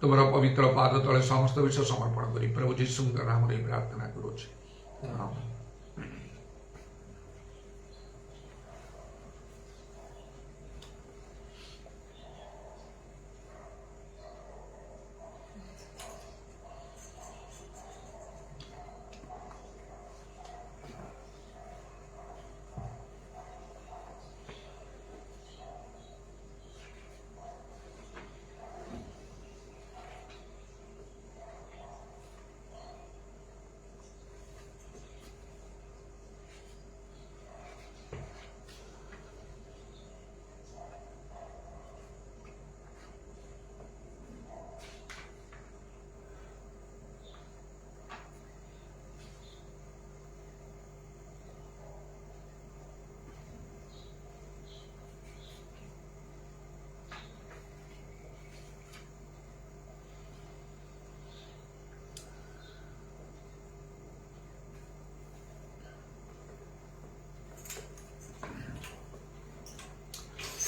ତୁମର ପବିତ୍ର ପାଦ ତଳେ ସମସ୍ତ ବିଷୟ ସମର୍ପଣ କରି ପ୍ରଭୁ ଯୀଶୁଙ୍କ ନାମରେ ପ୍ରାର୍ଥନା କରୁଅଛି। ଆମେନ୍।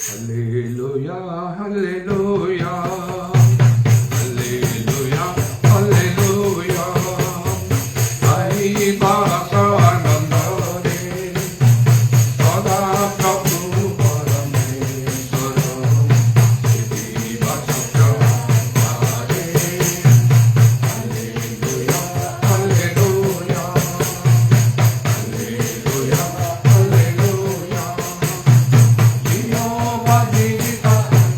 Hallelujah, hallelujah, hallelujah, hallelujah. Hai basa anandare, sada prabhu parameshwara, siddhi basa hare. Hallelujah, hallelujah, hallelujah, hallelujah. Jehovah Jireh,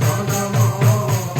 Adonai.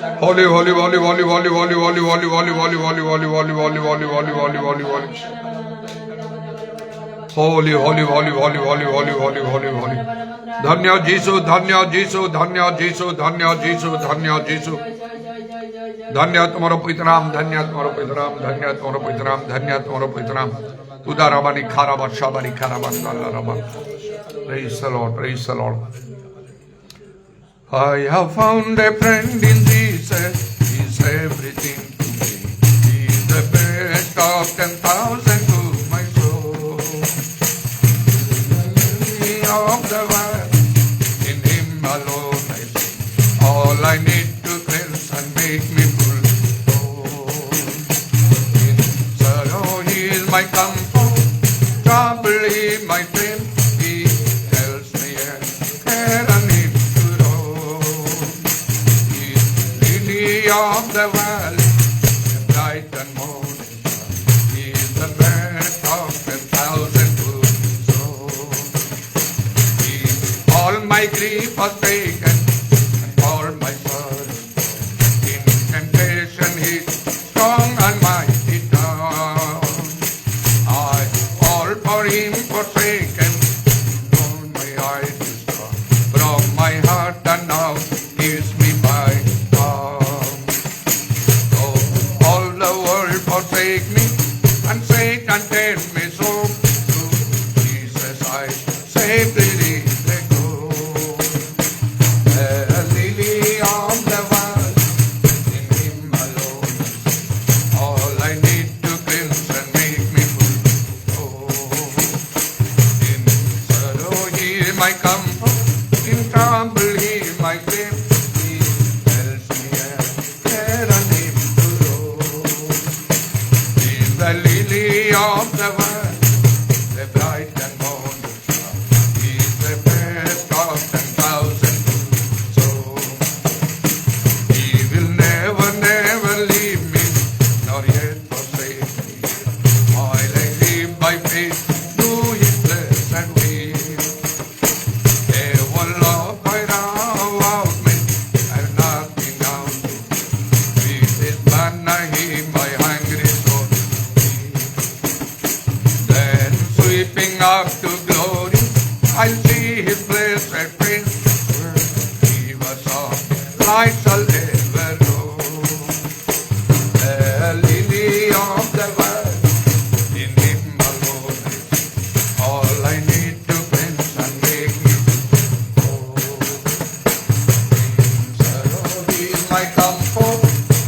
Holy, holy, holy, holy, holy, holy, holy, holy, holy, holy, holy, holy, holy, holy, holy, holy, holy, holy, holy. Holy, holy, holy, holy, holy, holy, holy, holy, holy. धन्य जीसु, धन्य जीसु, धन्य जीसु, धन्य जीसु, धन्य जीसु. धन्य तुम्हारो पवित्र नाम, धन्य तुम्हारो पवित्र नाम, धन्य तुम्हारो पवित्र नाम, धन्य तुम्हारो पवित्र नाम. उदारबानी खाराबा शाबानी खाराबा सालाराबा. Praise the Lord, praise the Lord. I have found a friend in Jesus. He's everything to me. He's the best of 10,000 to my soul. Of the world, in Him alone I see. All I need to cleanse and make me full. In sorrow He is my comfort, trouble He my friend. He helps me and care and Him to roam. He is lily of the valley, bright and morning star. He is the best of 10,000 to soul. All my grief was taken, and all my sorrow. In temptation He is strong and mighty down. I all for Him forsaken, known my eyes to star. From my heart and now gives me by arm. Oh, all the world forsake me, and Satan tempt me so. Through Jesus I safely reach the goal. The lily of the valley, in Him alone. All I need to cleanse and make me full. In sorrow He is my comfort, in trouble He is my friend. He helps me and care and Him to roam. He is the lily of the valley, the bright and morning star. He is the best of 10,000 souls. He will never, never leave me, nor yet forsake me. While I live by faith, do His blessed will. Ever love by about me, I've nothing down to. With His banner He my hungry soul feeds. Then sweeping up to glory, I'll see His blessed face. He was all light shall ever know. The lily of the valley, in Him alone I see. All I need to cleanse and make me whole. In sorrow He is my comfort,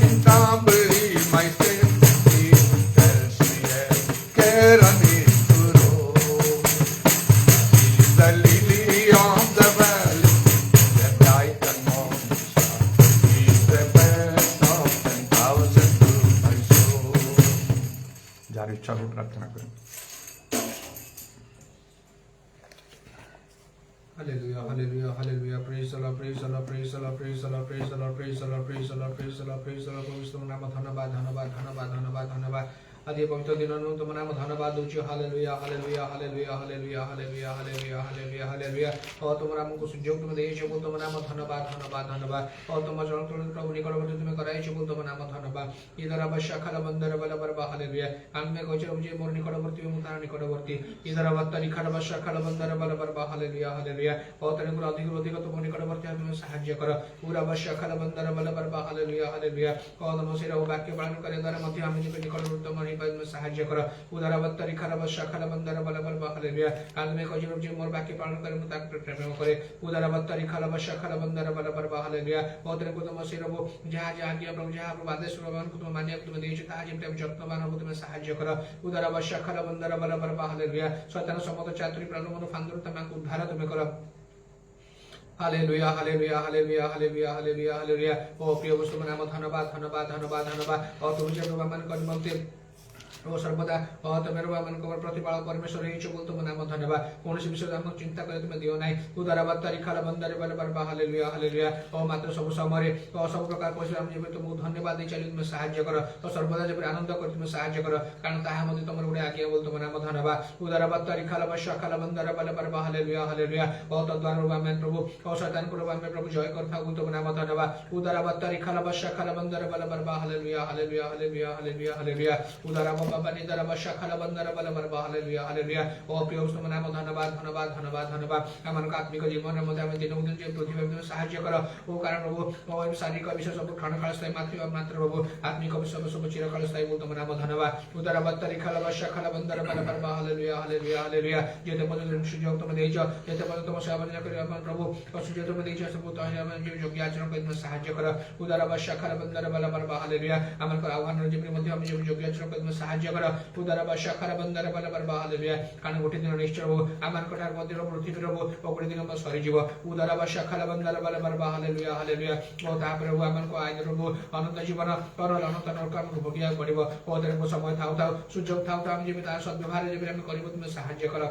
in trouble He is my strength. He helps me and care and Him to roam. He is the lily of the valley, the bright and morning star. He is the best of 10,000 to my soul. যার ইচ্ছা হোক প্রার্থনা করেন. Hallelujah, hallelujah, hallelujah. Praise the Lord, praise the Lord, praise the Lord, praise the Lord, praise the Lord, praise the Lord, praise the Lord, praise the Lord, praise the Lord. পবিত্র নাম ধন্যবাদ, ধন্যবাদ, ধন্যবাদ, ধন্যবাদ, ধন্যবাদ। আদি পবিত্র দিন তোমার নাম ধন্যবাদ দৌছি। Hallelujah, hallelujah, hallelujah, hallelujah, hallelujah, hallelujah, hallelujah, hallelujah. ও তোমার আমাকে সুযোগ তুমি দিয়েছো বল তোমার নাম ধন্যবাদ, ধন্যবাদ, ধন্যবাদ। ও তোমার জনক প্রভু নিকটবর্তী তুমি করাইছো বল তোমার নাম ধন্যবাদ। ইদার আবশ্যক খালা বন্দর বলা বরবা হালেলুয়া। আমি কইছো যে মোর নিকটবর্তী এবং তার নিকটবর্তী। ইদার আবত্তারি খালা আবশ্যক খালা বন্দর বলা বরবা হালেলুয়া, হালেলুয়া। ও তার অধিক অধিক তোমার নিকটবর্তী তুমি সাহায্য করো। পুরা আবশ্যক খালা বন্দর বলা বরবা হালেলুয়া, হালেলুয়া। ও তোমার সেরা বাক্য পালন করে দ্বারা মধ্যে আমি নিকটবর্তী তোমার সাহায্য করো। উদারবত্তরি খারাপ শাখালা বন্দর বলা বলবা হালেলুয়া। আমি কইছো যে মোর বাক্য পালন করে মত প্রেম করে। উদারবত্তরি খারাপ শাখালা বন্দর বলা বলবা হালেলুয়া। ওদের কো তোমার সেরব যাহা যাহা কি প্রভু যাহা প্রভু আদেশ প্রমাণ কো তোমার মানিয়া তুমি দিয়েছো তাহা যেমন আমি যত্নবান হব তুমি সাহায্য করো। উদারবত্তরি শাখালা বন্দর বলা বলবা হালেলুয়া। শয়তান সমস্ত চাতুরি প্রাণমন ফান্দর তোমাকে উদ্ধার তুমি করো। Hallelujah, hallelujah, hallelujah, hallelujah, hallelujah, hallelujah. ও প্রিয় বস্তু নাম ধন্যবাদ, ধন্যবাদ, ধন্যবাদ, ধন্যবাদ। ও তুমি যে প্রমাণ করেন বলতে ओ सर्वदा तुम मान प्रतिपाल परमेश्वर बोल तुम नाम धन्यवाद कौन विषय आम चिंता कर तुम दियो ना उदारबारी खाला बंदारे बाले बार हालेलुया हालेलुया ओ मात्र सब समय सब प्रकार परिस्थिति आम जब तुमको धन्यवाद दे चली तुम साहाय्य कर तो सर्वदा जब आनंद कर तुम साहाय्य कर कारण ताहा मध्य तुम गोटे आज्ञा बोल तुम नाम धन्यवाद उदारबारी खाला बशा खाला बंदारे बाले बार हालेलुया हालेलुया ओ तद्वारा आम प्रभु ओ शैतान को आम प्रभु जय करता तुम नाम धन्यवाद उदारबारी खाला बशा खाला बंदारे बाले बार hallelujah hallelujah hallelujah hallelujah hallelujah उदारा बाबा निदारा बशा खाला बंदारे बाले बार हालेलुया हालेलुया ओ प्रिय तुम नाम धन्यवाद धन्यवाद धन्यवाद धन्यवाद आम आत्मिक जीवन में दिन दिन पृथ्वी में साहाय्य कर ओ कारण प्रभु शारीरिक विषय सब क्षणकाल स्थायी मात्र प्रभु आत्मिक विषय सब चिरकाल स्थायी बोल तुम नाम धन्यवाद उदारबारी खाला बशा खाला बंदारे बाले बार हालेलुया हालेलुया हालेलुया जेते पर्यंत सुयोग तुम देइछ जेते पर्यंत तुम सेवा कर प्रभु सुयोग तुम देइछ सब योग्य आचरण कर तुम साहाय्य कर उदारबारी खाला बंदारे बाले बार हालेलुया आम आह्वान जीवन मध्य हम योग्य आचरण कर तुम साहाय्य कर उदारबारी खाला बंदारे बाले बार हालेलुया कारण गोटे दिन निश्चय हो आम मध्य पृथ्वी गोटे दिन सरीज उदारबारी खाला बंदारे बाले बार हालेलुया हालेलुया ओ तापर आम आय प्रभु अनंत जीवन तरल अनंत नरक आमको भोगिया पड़ो ओ तेरे समय थाउ थाउ सुयोग थाउ थाउ जब तार सद्व्यवहार जब आम कर तुम साहाय्य कर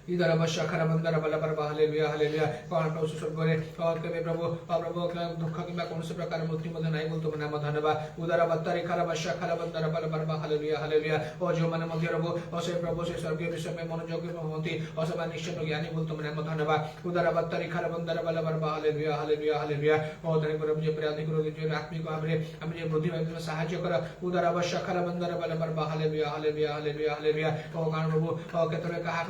इधर अवश्य खरा बंदर बल पर हालेलुया हालेलुया कौन प्रभु स्वर्ग और केबे प्रभु प्रभु दुख कि कौन प्रकार मृत्यु मध्य नहीं बोल तुम नाम धन्यवाद उदार बत्तारी खरा बश्या खरा बंदर बल पर हालेलुया हालेलुया और जो मैंने मध्य प्रभु और से प्रभु से स्वर्गीय विषय में मनोযোগী होती और सब निश्चय ज्ञानी बोल तुम नाम धन्यवाद उदार बत्तारी खरा बंदर बल पर हालेलुया हालेलुया हालेलुया और तेरे प्रभु जे अधिक जो आत्मिक भाव में हम जे वृद्धि में सहायता कर उदार अवश्य खरा बंदर बल पर हालेलुया हालेलुया हालेलुया हालेलुया और कारण प्रभु केतरे कहा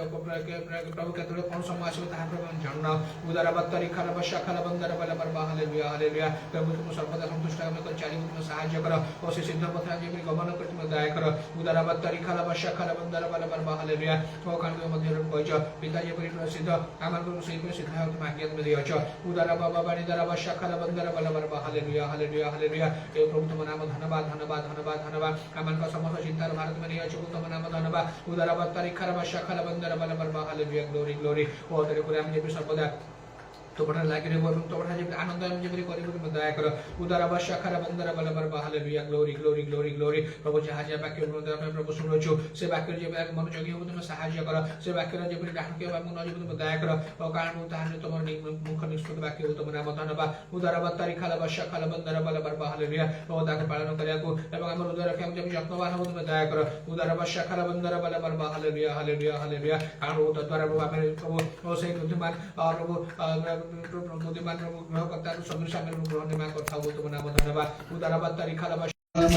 प्रभु केतरे कौन समय आसो ताहा प्रभु जानना उदारबारी खाला बशा खाला बंदर बल पर हालेलुया हालेलुया प्रभु तुम सर्वदा संतुष्ट हम कर चाली तुम सहायता कर और से सिद्ध पथ जे गमन कर तुम दया कर उदारबारी खाला बशा खाला बंदर बल पर हालेलुया ओ कारण मध्य कहछ पिता जे परि प्रसिद्ध आमर को सही पर सिद्ध तुम आज्ञा तुम दियछ उदार बाबा बाणी दर बशा खाला बंदर बल पर हालेलुया हालेलुया हालेलुया ए प्रभु तुम नाम धन्यवाद धन्यवाद धन्यवाद धन्यवाद आमन का समस्त चिंता भारत में दियछ तुम नाम धन्यवाद उदारबारी खाला बशा खाला बंदर बल पर हालेलुया ग्लोरी ग्लोरी ओ तेरे को हम जे सर्वदा तो बड़ा लागे रे बोल तो बड़ा जे आनंद हम जे करिब तुम दया कर उदार अवश्य खरा बंदर बल पर hallelujah glory glory glory glory प्रभु जहाँ जे वाक्य में प्रभु सुनोछु से वाक्य जे मनोयोगी हो तुम सहायता कर से वाक्य जे डाहन के हम न जे तुम दया कर ओ कारण ताहन तुम मुख निष्पत वाक्य हो तुम नाम धन्यवाद उदारबारी खाला बशा खाला बंदर बल पर हालेलुया ओ ताके पालन करिया को एवं हम उदार के हम जे यत्नवान हो तुम दया कर उदार अवश्य खाला बंदर बल पर हालेलुया हालेलुया हालेलुया कारण ओ तद्वारा प्रभु प्रभु से बुद्धिमान और प्रभु बुद्धिमान प्रभु ग्रह करता सदृश आम ग्रह निर्माण करता तुम नाम धन्यवाद उदारबारी खाला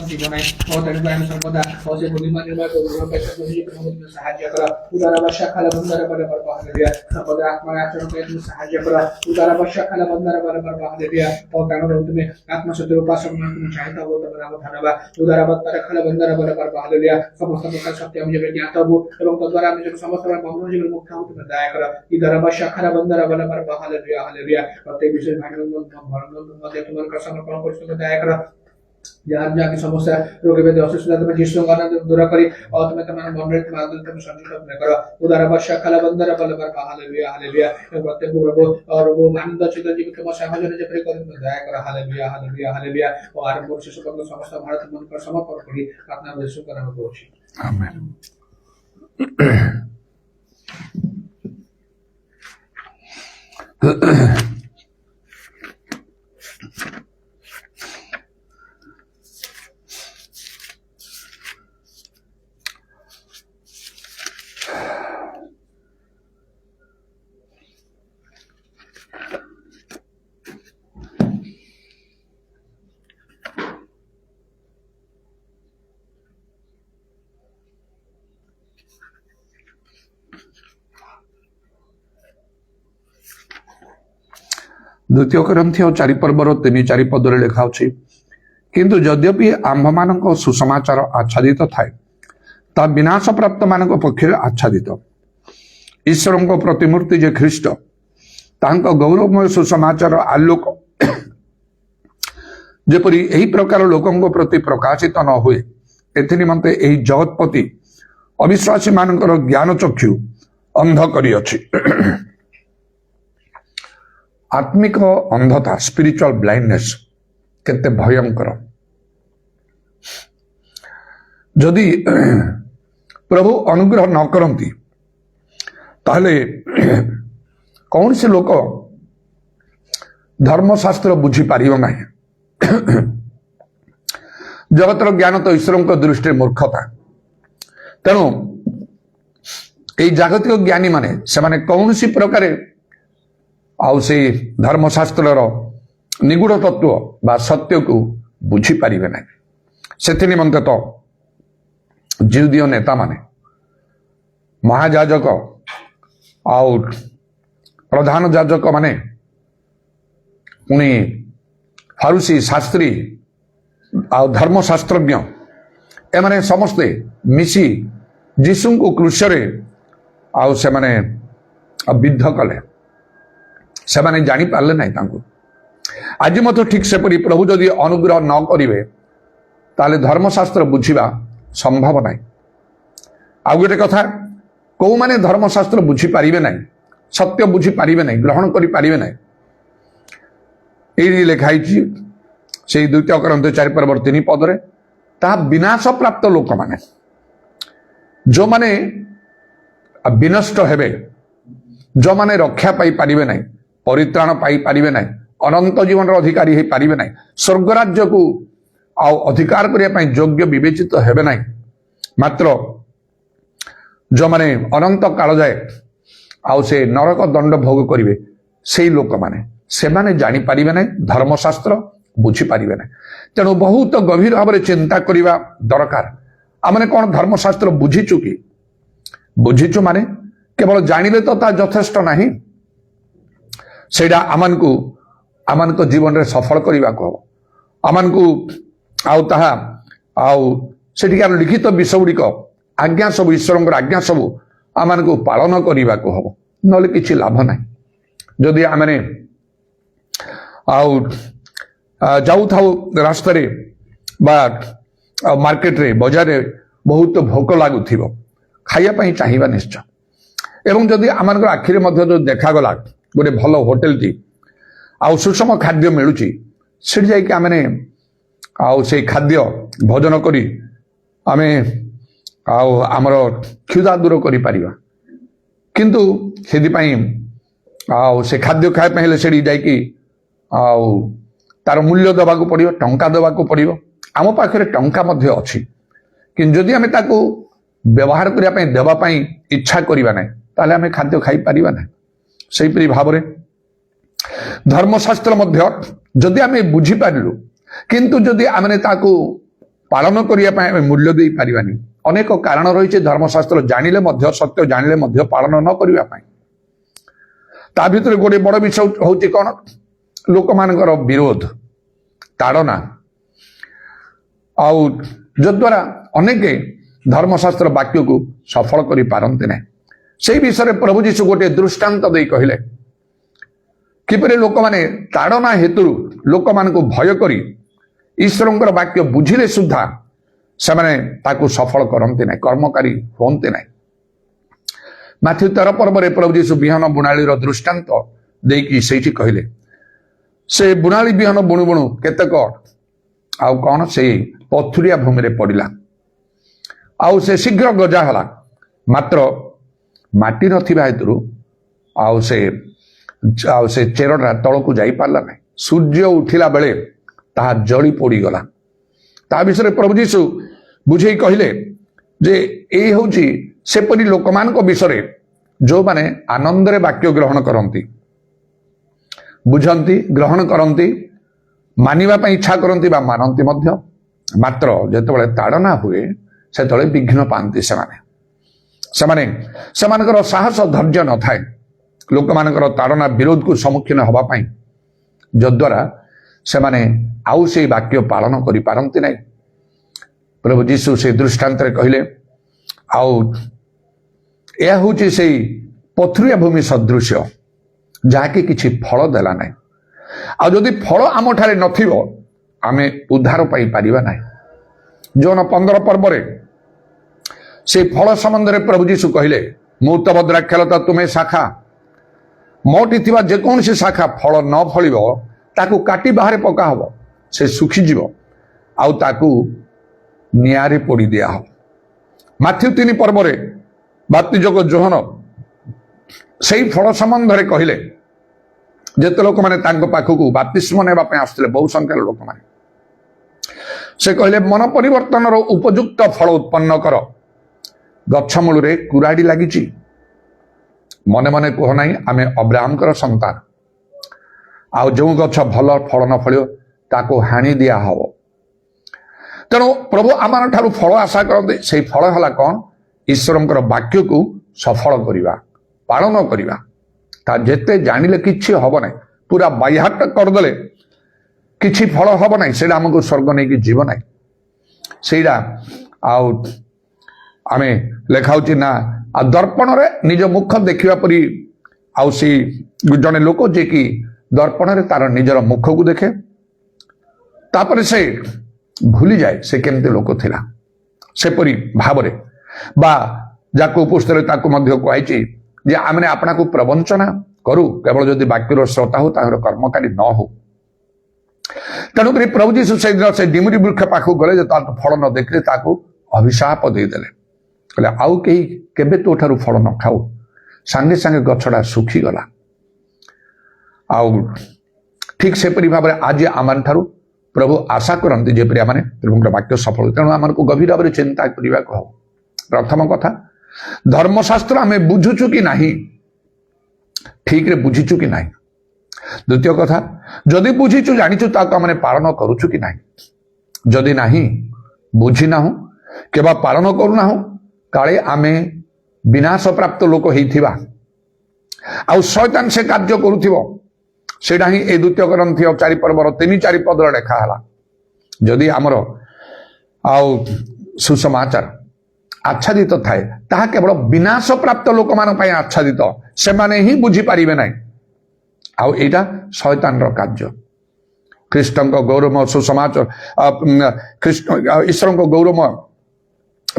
जीवन और सर्वदा और से बुद्धिमान निर्माण को साहाय्य कर उदारबारी खाला बंदर बल पर हालेलुया सर्वदा आत्मा आचरण कर तुम साहाय्य कर उदारबारी खाला बंदर बल पर हालेलुया और कारण तुम आत्मा सत्य उपासना तुम चाहता हो तुम नाम धन्यवाद उदारबारी खाला बंदर बल पर हालेलुया समस्त प्रकार सत्य हम जब ज्ञात हो एवं तद्वारा हम जब समस्त बंधन जीवन मुक्त हो तुम दया कर उदारबारी खाला बंदर बल पर हालेलुया हालेलुया प्रत्येक विषय भाग तुम समर्पण कर तुम दया कर जहाँ जाके समस्या रोग व्याधि असुस्थिता तुम यीशु का दूर करी और तुम्हें तुम्हारे मन में तुम्हारे तुम संतुष्ट न करो उदारबारी खाला बंदर बल पर हालेलुया हालेलुया प्रत्येक प्रभु और वो आनंद चित्त जीवित तुम सामजन जे परि कर तुम दया कर हालेलुया हालेलुया हालेलुया और आरंभ से सब समस्त भारत मन कर समर्पण करी प्रार्थना यीशु का नाम पहुंची आमेन। द्वितीय कोरिन्थियो 4 पर्वर 3-4 पदरे लिखा अछि किंतु यद्यपि आम्भमान सुसमाचार आच्छादित थाए ता विनाश प्राप्त मान पक्ष आच्छादित ईश्वर को प्रतिमूर्ति जे ख्रीष्ट तांको गौरवमय सुसमाचार आलोक जेपरी एही प्रकार लोकों प्रति प्रकाशित न हुए एथि निमंते एही जगतपति अविश्वासी मानकर ज्ञान चक्षु अंध करी अछि आत्मिक अंधता स्पिरिचुअल ब्लाइंडनेस केते भयंकर जदि प्रभु अनुग्रह न करती ताहले कौन से लोक धर्मशास्त्र बुझी पार ना जगतर ज्ञान तो ईश्वर दृष्टि मूर्खता तेणु ये जागतिक ज्ञानी माने से माने कौन सी प्रकार आउ से धर्मशास्त्र निगूढ़ तत्व बा सत्य को बुझी पारिबे ना से निमंते तो जिहुदीय नेता माने महाजाजक आउ प्रधान जाजक माने पुणी फारूसी शास्त्री आ धर्मशास्त्रज्ञ एमाने समस्ते मिसी जीसु को क्रूशरे आउ से माने विद्ध कले से माने जानी पारले नहीं तांको आज मत ठीक से परी प्रभु जदि अनुग्रह न करिवे ताले धर्मशास्त्र बुझिबा संभव नहीं आ गोटे कथा कौ माने धर्मशास्त्र बुझी पारिबे नहीं सत्य बुझी पारिबे नहीं ग्रहण करि पारिबे नहीं ये लिखाई से 2 Corinthians 4:3 पदरे ता विनाश प्राप्त लोक माने जो माने विनष्ट हेबे जो माने रक्षा पाई पारिबे नहीं परित्राण पाई पारिबे नहीं अनंत जीवन अधिकारी हे पारिबे नहीं स्वर्ग राज्य को आउ अधिकार करिया पई योग्य विवेचित हेबे नहीं मात्र जो माने अनंत काल जाए आउ से नरक दंड भोग करिवे सेई लोक माने से माने जानी पारिबे नहीं धर्मशास्त्र बुझी पारिबे नहीं तेणु बहुत गभीर भाव चिंता करिबा दरकार आमने कौन धर्मशास्त्र बुझीचु कि बुझीचु माने केवल जानिले तो ता यथेष्ट नहीं सेडा आमान को जीवन रे सफल करिबा को आमान को आउ ताहा आउ सेटिकार लिखित विषय गुड़िक आज्ञा सब ईश्वर आज्ञा सब आमान को पालन करिबा को हबो नले किछि लाभ नहीं जदि आमने आउ जाऊ था रास्ता रे बा मार्केट रे बाजार रे बहुत भोक लागुथिबो खाइया पई चाहिबा निश्चय एवं जदि आमान आखिरे मध्य जो देखा गला गोटे भल होटेल टी आउ सुषम खाद्य मिलुची सेठी जाई कि आमने आउ से खाद्य भोजन करी आमे आउ हमर क्षुधा दूर करि परिबा किंतु सेदि पई आउ से खाद्य खाय पहिले सेठी जाई कि आउ तार मूल्य दबा को पड़ियो टंका दबा को पड़ियो आम पाखरे टंका मध्य अछि कि जदि आमे ताको व्यवहार करिया पई देबा पई इच्छा करिबा नै ताले आमे खाद्य खाई परिबा नै सेही परि भाबरे धर्मशास्त्र मध्य जदि आमे बुझी पारिलु किंतु जदि आमे ताको पालन करिया पई आमे मूल्य देई परिबानी अनेक कारण रहिছে धर्मशास्त्र जानिले मध्य सत्य जानिले मध्य पालन न करिया पई ता भितर गोटे बड़ विषय होउची कोन लोक मानकर विरोध ताड़ना आउ जद्वारा अनेक धर्मशास्त्र वाक्य को सफल करि पारंते नै से विषय प्रभु जीशु गोटे दृष्टांत दे कहले किपरि लोक माने ताड़ना हेतु लोक मान को भय करी ईश्वरंकर वाक्य बुझिले सुद्धा से माने ताकू सफल करंते नै कर्मकारी होंते नै माथ्यू 13 पर्व प्रभु जीशु बिहान बुणाली दृष्टांत देकी सेठी कहले से बुणाली बिहन बुणु बुणु केतेक आउ कौन से पथुरिया भूमि रे पड़िला आउ से शीघ्र गजा हला मात्र माटी नथिबा हेतु आउ से चेरटा तल को जाई पारला नै सूर्य उठिला बेले ताहा जळी पोड़ी गला ता विषय प्रभु जीशु बुझेई कहले जे ए होची सेपरि लोकमान को विषय जो माने आनंद रे वाक्य ग्रहण करंती बुझंती ग्रहण करंती मानिबा पई इच्छा करंती बा मानंती मध्य मात्र जेतेबेले ताड़ना हुए सेतेबेले विघ्न पांती सेमानकर साहस धैर्य न थाए लोक मानकर ताड़ना विरोध को सम्मुखीन हवा पई जद्वारा सेमाने आउ से वाक्य पालन करि पारंती नै प्रभु जीशु से दृष्टांत रे कहले आउ यह होची से पथुरिया भूमि सदृश जहाँकि किछि फल देला नै आ जदि फल आम ठारे नथिबो आमे उद्धार पाई परिबा नै जोन 15 पर्व रे से फल संबंध रे प्रभु जीशु कहले मूत द्राक्षलता तुमे शाखा मोटी थिबा जे कोन से शाखा फल न फलिबो ताकू काटी बाहर पका हबो से सुखी जीवो आउ ताकू ନିଆଁରେ ପୋଡ଼ି ଦିଆହବ। ମାଥ୍ୟୁ 3 ପର୍ବରେ ବାପ୍ତିଜକ ଯୋହନ ସେଇ ଫଳ ସମ୍ବନ୍ଧରେ କହିଲେ। ଯେତେ ଲୋକମାନେ ତାଙ୍କ ପାଖକୁ ବାପ୍ତିସ୍ମ ନେବା ପାଇଁ ଆସୁଥିଲେ, ବହୁ ସଂଖ୍ୟାର ଲୋକମାନେ, ସେ କହିଲେ ମନ ପରିବର୍ତ୍ତନର ଉପଯୁକ୍ତ ଫଳ ଉତ୍ପନ୍ନ କର। ଗଛ ମୂଳରେ କୁରାଡ଼ି ଲାଗିଛି, ମନେ ମନେ କୁହ ନାହିଁ ଆମେ ଅବ୍ରାହମଙ୍କର ସନ୍ତାନ। ଆଉ ଯେଉଁ ଗଛ ଭଲ ଫଳ ନ ଫଳିବ ତାକୁ ହାଣି ଦିଆହବ। ତେଣୁ ପ୍ରଭୁ ଆମର ଠାରୁ ଫଳ ଆଶା କରନ୍ତି। ସେଇ ଫଳ ହେଲା କ'ଣ? ଈଶ୍ୱରଙ୍କର ବାକ୍ୟକୁ ସଫଳ କରିବା, ପାଳନ କରିବା। ତା ଯେତେ ଜାଣିଲେ କିଛି ହବ ନାହିଁ, ପୁରା ବାଇହାଟ କରିଦେଲେ କିଛି ଫଳ ହବ ନାହିଁ, ସେଇଟା ଆମକୁ ସ୍ୱର୍ଗ ନେଇକି ଯିବ ନାହିଁ। ସେଇଟା ଆଉ ଆମେ ଲେଖାଉଛି ନା, ଆଉ ଦର୍ପଣରେ ନିଜ ମୁଖ ଦେଖିବା ପରି। ଆଉ ସେଇ ଜଣେ ଲୋକ ଯିଏକି ଦର୍ପଣରେ ତାର ନିଜର ମୁଖକୁ ଦେଖେ, ତାପରେ ସେ ଭୁଲିଯାଏ ସେ କେମିତି ଲୋକ ଥିଲା। ସେପରି ଭାବରେ ବା ଯାକୁ ପୁସ୍ତକରେ ତାକୁ ମଧ୍ୟ କୁହାଯାଇଛି ଯେ ଆମେ ଆପଣଙ୍କୁ ପ୍ରବଞ୍ଚନା କରୁ, କେବଳ ଯଦି ବାକ୍ୟର ଶ୍ରୋତା ହଉ, ତାହାର କର୍ମକାରୀ ନ ହଉ। ତେଣୁକରି ପ୍ରଭୁ ଯୀଶୁ ସେଇଦିନ ସେ ଡିମୁରି ବୃକ୍ଷ ପାଖକୁ ଗଲେ, ଯେ ତାର ଫଳ ନ ଦେଖିଲେ ତାକୁ ଅଭିଶାପ ଦେଇଦେଲେ। କହିଲେ ଆଉ କେହି କେବେ ତୋ ଠାରୁ ଫଳ ନ ଖାଉ। ସାଙ୍ଗେ ସାଙ୍ଗେ ଗଛଟା ଶୁଖିଗଲା। ଆଉ ଠିକ୍ ସେପରି ଭାବରେ ଆଜି ଆମଠାରୁ ପ୍ରଭୁ ଆଶା କରନ୍ତି ଯେପରି ଆମେ ପ୍ରଭୁଙ୍କର ବାକ୍ୟ ସଫଳ। ତେଣୁ ଆମକୁ ଗଭୀର ଭାବରେ ଚିନ୍ତା କରିବାକୁ ହବ। ପ୍ରଥମ କଥା, ଧର୍ମଶାସ୍ତ୍ର ଆମେ ବୁଝୁଛୁ କି ନାହିଁ, ଠିକରେ ବୁଝିଛୁ କି ନାହିଁ। ଦ୍ୱିତୀୟ କଥା, ଯଦି ବୁଝିଛୁ ଜାଣିଛୁ ତାକୁ ଆମେ ପାଳନ କରୁଛୁ କି ନାହିଁ। ଯଦି ନାହିଁ, ବୁଝିନାହୁଁ କିମ୍ବା ପାଳନ କରୁନାହୁଁ, କାଳେ ଆମେ ବିନାଶ ପ୍ରାପ୍ତ ଲୋକ ହେଇଥିବା। ଆଉ ଶୟତାନ ସେ କାର୍ଯ୍ୟ କରୁଥିବ। ସେଇଟା ହିଁ ଏ 2 Corinthians 4 ପର୍ବର 3-4 ପଦରେ ଲେଖା ହେଲା। ଯଦି ଆମର ଆଉ ସୁସମାଚାର ଆଚ୍ଛାଦିତ ଥାଏ, ତାହା କେବଳ ବିନାଶ ପ୍ରାପ୍ତ ଲୋକମାନଙ୍କ ପାଇଁ ଆଚ୍ଛାଦିତ, ସେମାନେ ହିଁ ବୁଝିପାରିବେ ନାହିଁ। ଆଉ ଏଇଟା ଶୟତାନର କାର୍ଯ୍ୟ। ଖ୍ରୀଷ୍ଟଙ୍କ ଗୌରବ ସୁସମାଚାର, ଈଶ୍ୱରଙ୍କ ଗୌରବ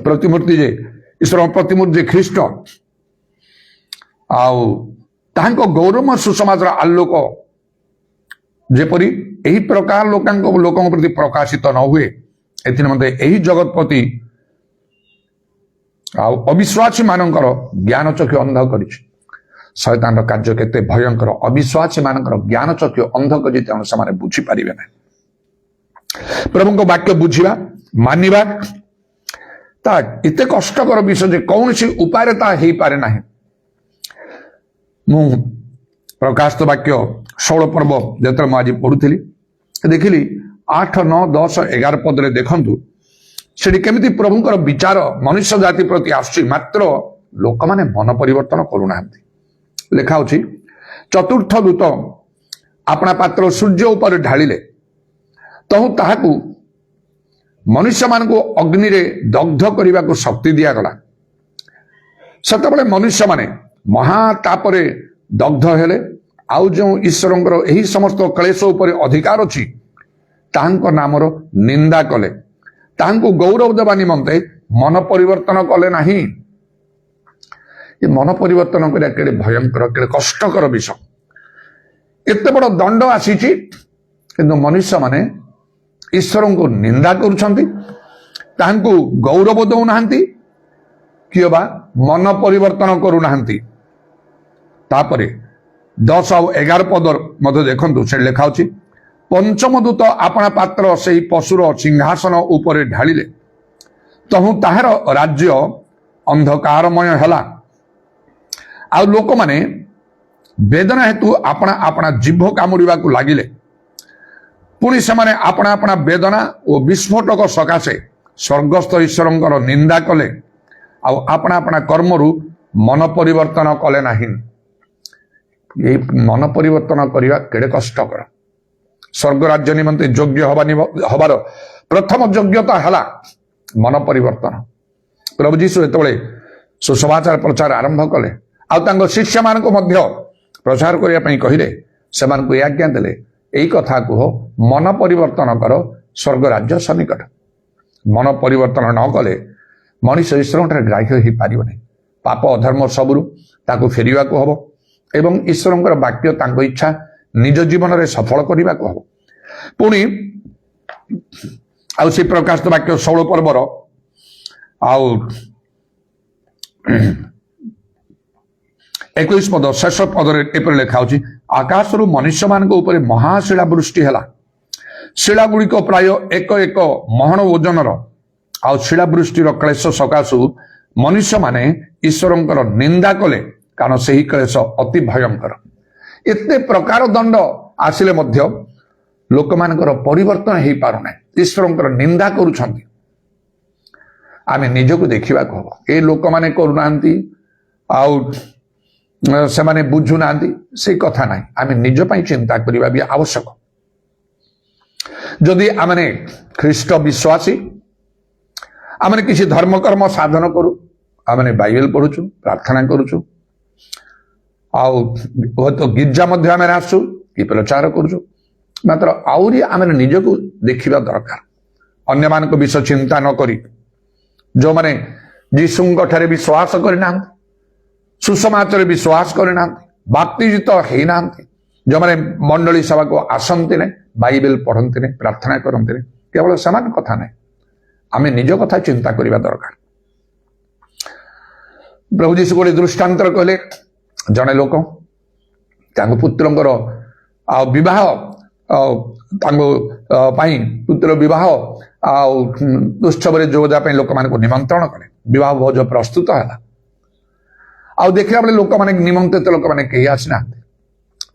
ପ୍ରତିମୂର୍ତ୍ତି ଯେ ଈଶ୍ୱରଙ୍କ ପ୍ରତିମୂର୍ତ୍ତି ଯେ ଖ୍ରୀଷ୍ଟ, ଆଉ ତାହାଙ୍କ ଗୌରବ ସୁସମାଚାର ଆଲୋକ ଯେପରି ଏହି ପ୍ରକାର ଲୋକଙ୍କ ପ୍ରତି ପ୍ରକାଶିତ ନ ହୁଏ, ଏଥିନିମନ୍ତେ ଏହି ଜଗତ ପ୍ରତି ଆଉ ଅବିଶ୍ୱାସୀ ମାନଙ୍କର ଜ୍ଞାନ ଚକ୍ଷୁ ଅନ୍ଧ କରିଛି। ଶୟତାନର କାର୍ଯ୍ୟ କେତେ ଭୟଙ୍କର। ଅବିଶ୍ୱାସୀ ମାନଙ୍କର ଜ୍ଞାନ ଚକ୍ଷୁ ଅନ୍ଧ କରିଛି, ତେଣୁ ସେମାନେ ବୁଝିପାରିବେ ନାହିଁ। ପ୍ରଭୁଙ୍କ ବାକ୍ୟ ବୁଝିବା, ମାନିବା ତା ଏତେ କଷ୍ଟକର ବିଷୟ ଯେ କୌଣସି ଉପାୟରେ ତାହା ହେଇପାରେ ନାହିଁ। ମୁଁ ପ୍ରକାଶିତ ବାକ୍ୟ 16 ପର୍ବ ଯେତେବେଳେ ମୁଁ ଆଜି ପଢୁଥିଲି, ଦେଖିଲି 8, 9, 10, 11 ପଦରେ ଦେଖନ୍ତୁ ସେଠି କେମିତି ପ୍ରଭୁଙ୍କର ବିଚାର ମନୁଷ୍ୟ ଜାତି ପ୍ରତି ଆସୁଛି, ମାତ୍ର ଲୋକମାନେ ମନ ପରିବର୍ତ୍ତନ କରୁନାହାନ୍ତି। ଲେଖା ଅଛି, ଚତୁର୍ଥ ଦୂତ ଆପଣା ପାତ୍ର ସୂର୍ଯ୍ୟ ଉପରେ ଢାଳିଲେ, ତହୁ ତାହାକୁ ମନୁଷ୍ୟମାନଙ୍କୁ ଅଗ୍ନିରେ ଦଗ୍ଧ କରିବାକୁ ଶକ୍ତି ଦିଆଗଲା। ସେତେବେଳେ ମନୁଷ୍ୟମାନେ ମହାତାପରେ ଦଗ୍ଧ ହେଲେ। ଆଉ ଯେଉଁ ଈଶ୍ୱରଙ୍କର ଏହି ସମସ୍ତ କ୍ଲେଶ ଉପରେ ଅଧିକାର ଅଛି, ତାହାଙ୍କ ନାମର ନିନ୍ଦା କଲେ, ତାହାଙ୍କୁ ଗୌରବ ଦେବା ନିମନ୍ତେ ମନ ପରିବର୍ତ୍ତନ କଲେ ନାହିଁ। ଏ ମନ ପରିବର୍ତ୍ତନ କରିବା କେଡ଼େ ଭୟଙ୍କର, କେଡ଼େ କଷ୍ଟକର ବିଷୟ। ଏତେ ବଡ଼ ଦଣ୍ଡ ଆସିଛି, କିନ୍ତୁ ମନୁଷ୍ୟମାନେ ଈଶ୍ୱରଙ୍କୁ ନିନ୍ଦା କରୁଛନ୍ତି, ତାହାଙ୍କୁ ଗୌରବ ଦେଉନାହାନ୍ତି, କିଏ ବା ମନ ପରିବର୍ତ୍ତନ କରୁନାହାନ୍ତି। ତାପରେ 10 ଆଉ 11 ପଦ ମଧ୍ୟ ଦେଖନ୍ତୁ, ସେଠି ଲେଖା ଅଛି, ପଞ୍ଚମ ଦୂତ ଆପଣା ପାତ୍ର ସେହି ପଶୁର ସିଂହାସନ ଉପରେ ଢାଳିଲେ, ତହୁ ତାହାର ରାଜ୍ୟ ଅନ୍ଧକାରମୟ ହେଲା। ଆଉ ଲୋକମାନେ ବେଦନା ହେତୁ ଆପଣା ଆପଣା ଜିଭ କାମୁଡ଼ିବାକୁ ଲାଗିଲେ। ପୁଣି ସେମାନେ ଆପଣା ଆପଣା ବେଦନା ଓ ବିସ୍ଫୋଟକ ସକାଶେ ସ୍ୱର୍ଗସ୍ଥ ଈଶ୍ୱରଙ୍କର ନିନ୍ଦା କଲେ, ଆଉ ଆପଣା ଆପଣା କର୍ମରୁ ମନ ପରିବର୍ତ୍ତନ କଲେ ନାହିଁ। এই ମନ ପରିବର୍ତ୍ତନ କରିବା କେଡ଼େ କଷ୍ଟକର। ସ୍ୱର୍ଗ ରାଜ୍ୟ ନିମନ୍ତେ ଯୋଗ୍ୟ ହବାର ପ୍ରଥମ ଯୋଗ୍ୟତା ହେଲା ମନ ପରିବର୍ତ୍ତନ। ପ୍ରଭୁ ଯୀଶୁ ଯେତେବେଳେ ସୁସମାଚାର ପ୍ରଚାର ଆରମ୍ଭ କଲେ, ଆଉ ତାଙ୍କ ଶିଷ୍ୟମାନଙ୍କୁ ମଧ୍ୟ ପ୍ରଚାର କରିବା ପାଇଁ କହିଲେ, ସେମାନଙ୍କୁ ଏ ଆଜ୍ଞା ଦେଲେ, ଏଇ କଥା କୁହ, ମନ ପରିବର୍ତ୍ତନ କର, ସ୍ୱର୍ଗ ରାଜ୍ୟ ସନ୍ନିକଟ। ମନ ପରିବର୍ତ୍ତନ ନ କଲେ ମଣିଷ ଈଶ୍ୱରଙ୍କଠାରେ ଗ୍ରାହ୍ୟ ହେଇପାରିବ ନାହିଁ। ପାପ ଅଧର୍ମ ସବୁରୁ ତାକୁ ଫେରିବାକୁ ହବ ଏବଂ ଈଶ୍ୱରଙ୍କର ବାକ୍ୟ ତାଙ୍କ ଇଚ୍ଛା ନିଜ ଜୀବନରେ ସଫଳ କରିବାକୁ ହବ। ପୁଣି ଆଉ ସେ ପ୍ରକାଶିତ ବାକ୍ୟ 16 ପର୍ବର ଆଉ 21 ପଦ ଶେଷ ପଦରେ ଏପରି ଲେଖା ହେଉଛି, ଆକାଶରୁ ମନୁଷ୍ୟମାନଙ୍କ ଉପରେ ମହାଶିଳା ବୃଷ୍ଟି ହେଲା। ଶିଳା ଗୁଡ଼ିକ ପ୍ରାୟ ଏକ ଏକ ମହଣ ଓଜନର। ଆଉ ଶିଳା ବୃଷ୍ଟିର କ୍ଲେଶ ସକାଶୁ ମନୁଷ୍ୟମାନେ ଈଶ୍ୱରଙ୍କର ନିନ୍ଦା କଲେ, କାରଣ ସେହି କ୍ଲେଶ ଅତି ଭୟଙ୍କର। ଏତେ ପ୍ରକାର ଦଣ୍ଡ ଆସିଲେ ମଧ୍ୟ ଲୋକମାନଙ୍କର ପରିବର୍ତ୍ତନ ହେଇପାରୁନାହିଁ, ଈଶ୍ୱରଙ୍କର ନିନ୍ଦା କରୁଛନ୍ତି। ଆମେ ନିଜକୁ ଦେଖିବାକୁ ହବ, ଏ ଲୋକମାନେ କରୁନାହାନ୍ତି ଆଉ ସେମାନେ ବୁଝୁନାହାନ୍ତି, ସେ କଥା ନାହିଁ। ଆମେ ନିଜ ପାଇଁ ଚିନ୍ତା କରିବା ବି ଆବଶ୍ୟକ। ଯଦି ଆମେ ଖ୍ରୀଷ୍ଟ ବିଶ୍ୱାସୀ, ଆମେ କିଛି ଧର୍ମକର୍ମ ସାଧନ କରୁ, ଆମେ ବାଇବେଲ ପଢୁଛୁ, ପ୍ରାର୍ଥନା କରୁଛୁ, ଆଉ ହୁଏତ ଗିର୍ଜା ମଧ୍ୟ ଆମେ ଆସୁଛୁ କି ପ୍ରଚାର କରୁଛୁ, ମାତ୍ର ଆହୁରି ଆମେ ନିଜକୁ ଦେଖିବା ଦରକାର। ଅନ୍ୟମାନଙ୍କ ବିଷୟ ଚିନ୍ତା ନ କରି, ଯେଉଁମାନେ ଯୀଶୁଙ୍କ ଠାରେ ବିଶ୍ୱାସ କରିନାହାନ୍ତି, ସୁସମାଚାରରେ ବିଶ୍ୱାସ କରିନାହାନ୍ତି, ବାପ୍ତିଜିତ ହେଇନାହାନ୍ତି, ଯେଉଁମାନେ ମଣ୍ଡଳୀ ସଭାକୁ ଆସନ୍ତି ନାହିଁ, ବାଇବେଲ ପଢନ୍ତି ନାହିଁ, ପ୍ରାର୍ଥନା କରନ୍ତି ନାହିଁ, କେବଳ ସେମାନେ କଥା ନାହିଁ, ଆମେ ନିଜ କଥା ଚିନ୍ତା କରିବା ଦରକାର। ପ୍ରଭୁ ଯୀଶୁ ଗୋଟେ ଦୃଷ୍ଟାନ୍ତର କହିଲେ, ଜଣେ ଲୋକ ତାଙ୍କ ପୁତ୍ରଙ୍କର ଆଉ ବିବାହ ତାଙ୍କ ପାଇଁ ପୁତ୍ର ବିବାହ ଆଉ ଉତ୍ସବରେ ଯୋଗ ଦେବା ପାଇଁ ଲୋକମାନଙ୍କୁ ନିମନ୍ତ୍ରଣ କଲେ। ବିବାହ ଭୋଜ ପ୍ରସ୍ତୁତ ହେଲା, ଆଉ ଦେଖିଲା ବେଳେ ଲୋକମାନେ ନିମନ୍ତ୍ରିତ ଲୋକମାନେ କେହି ଆସିନାହାନ୍ତି।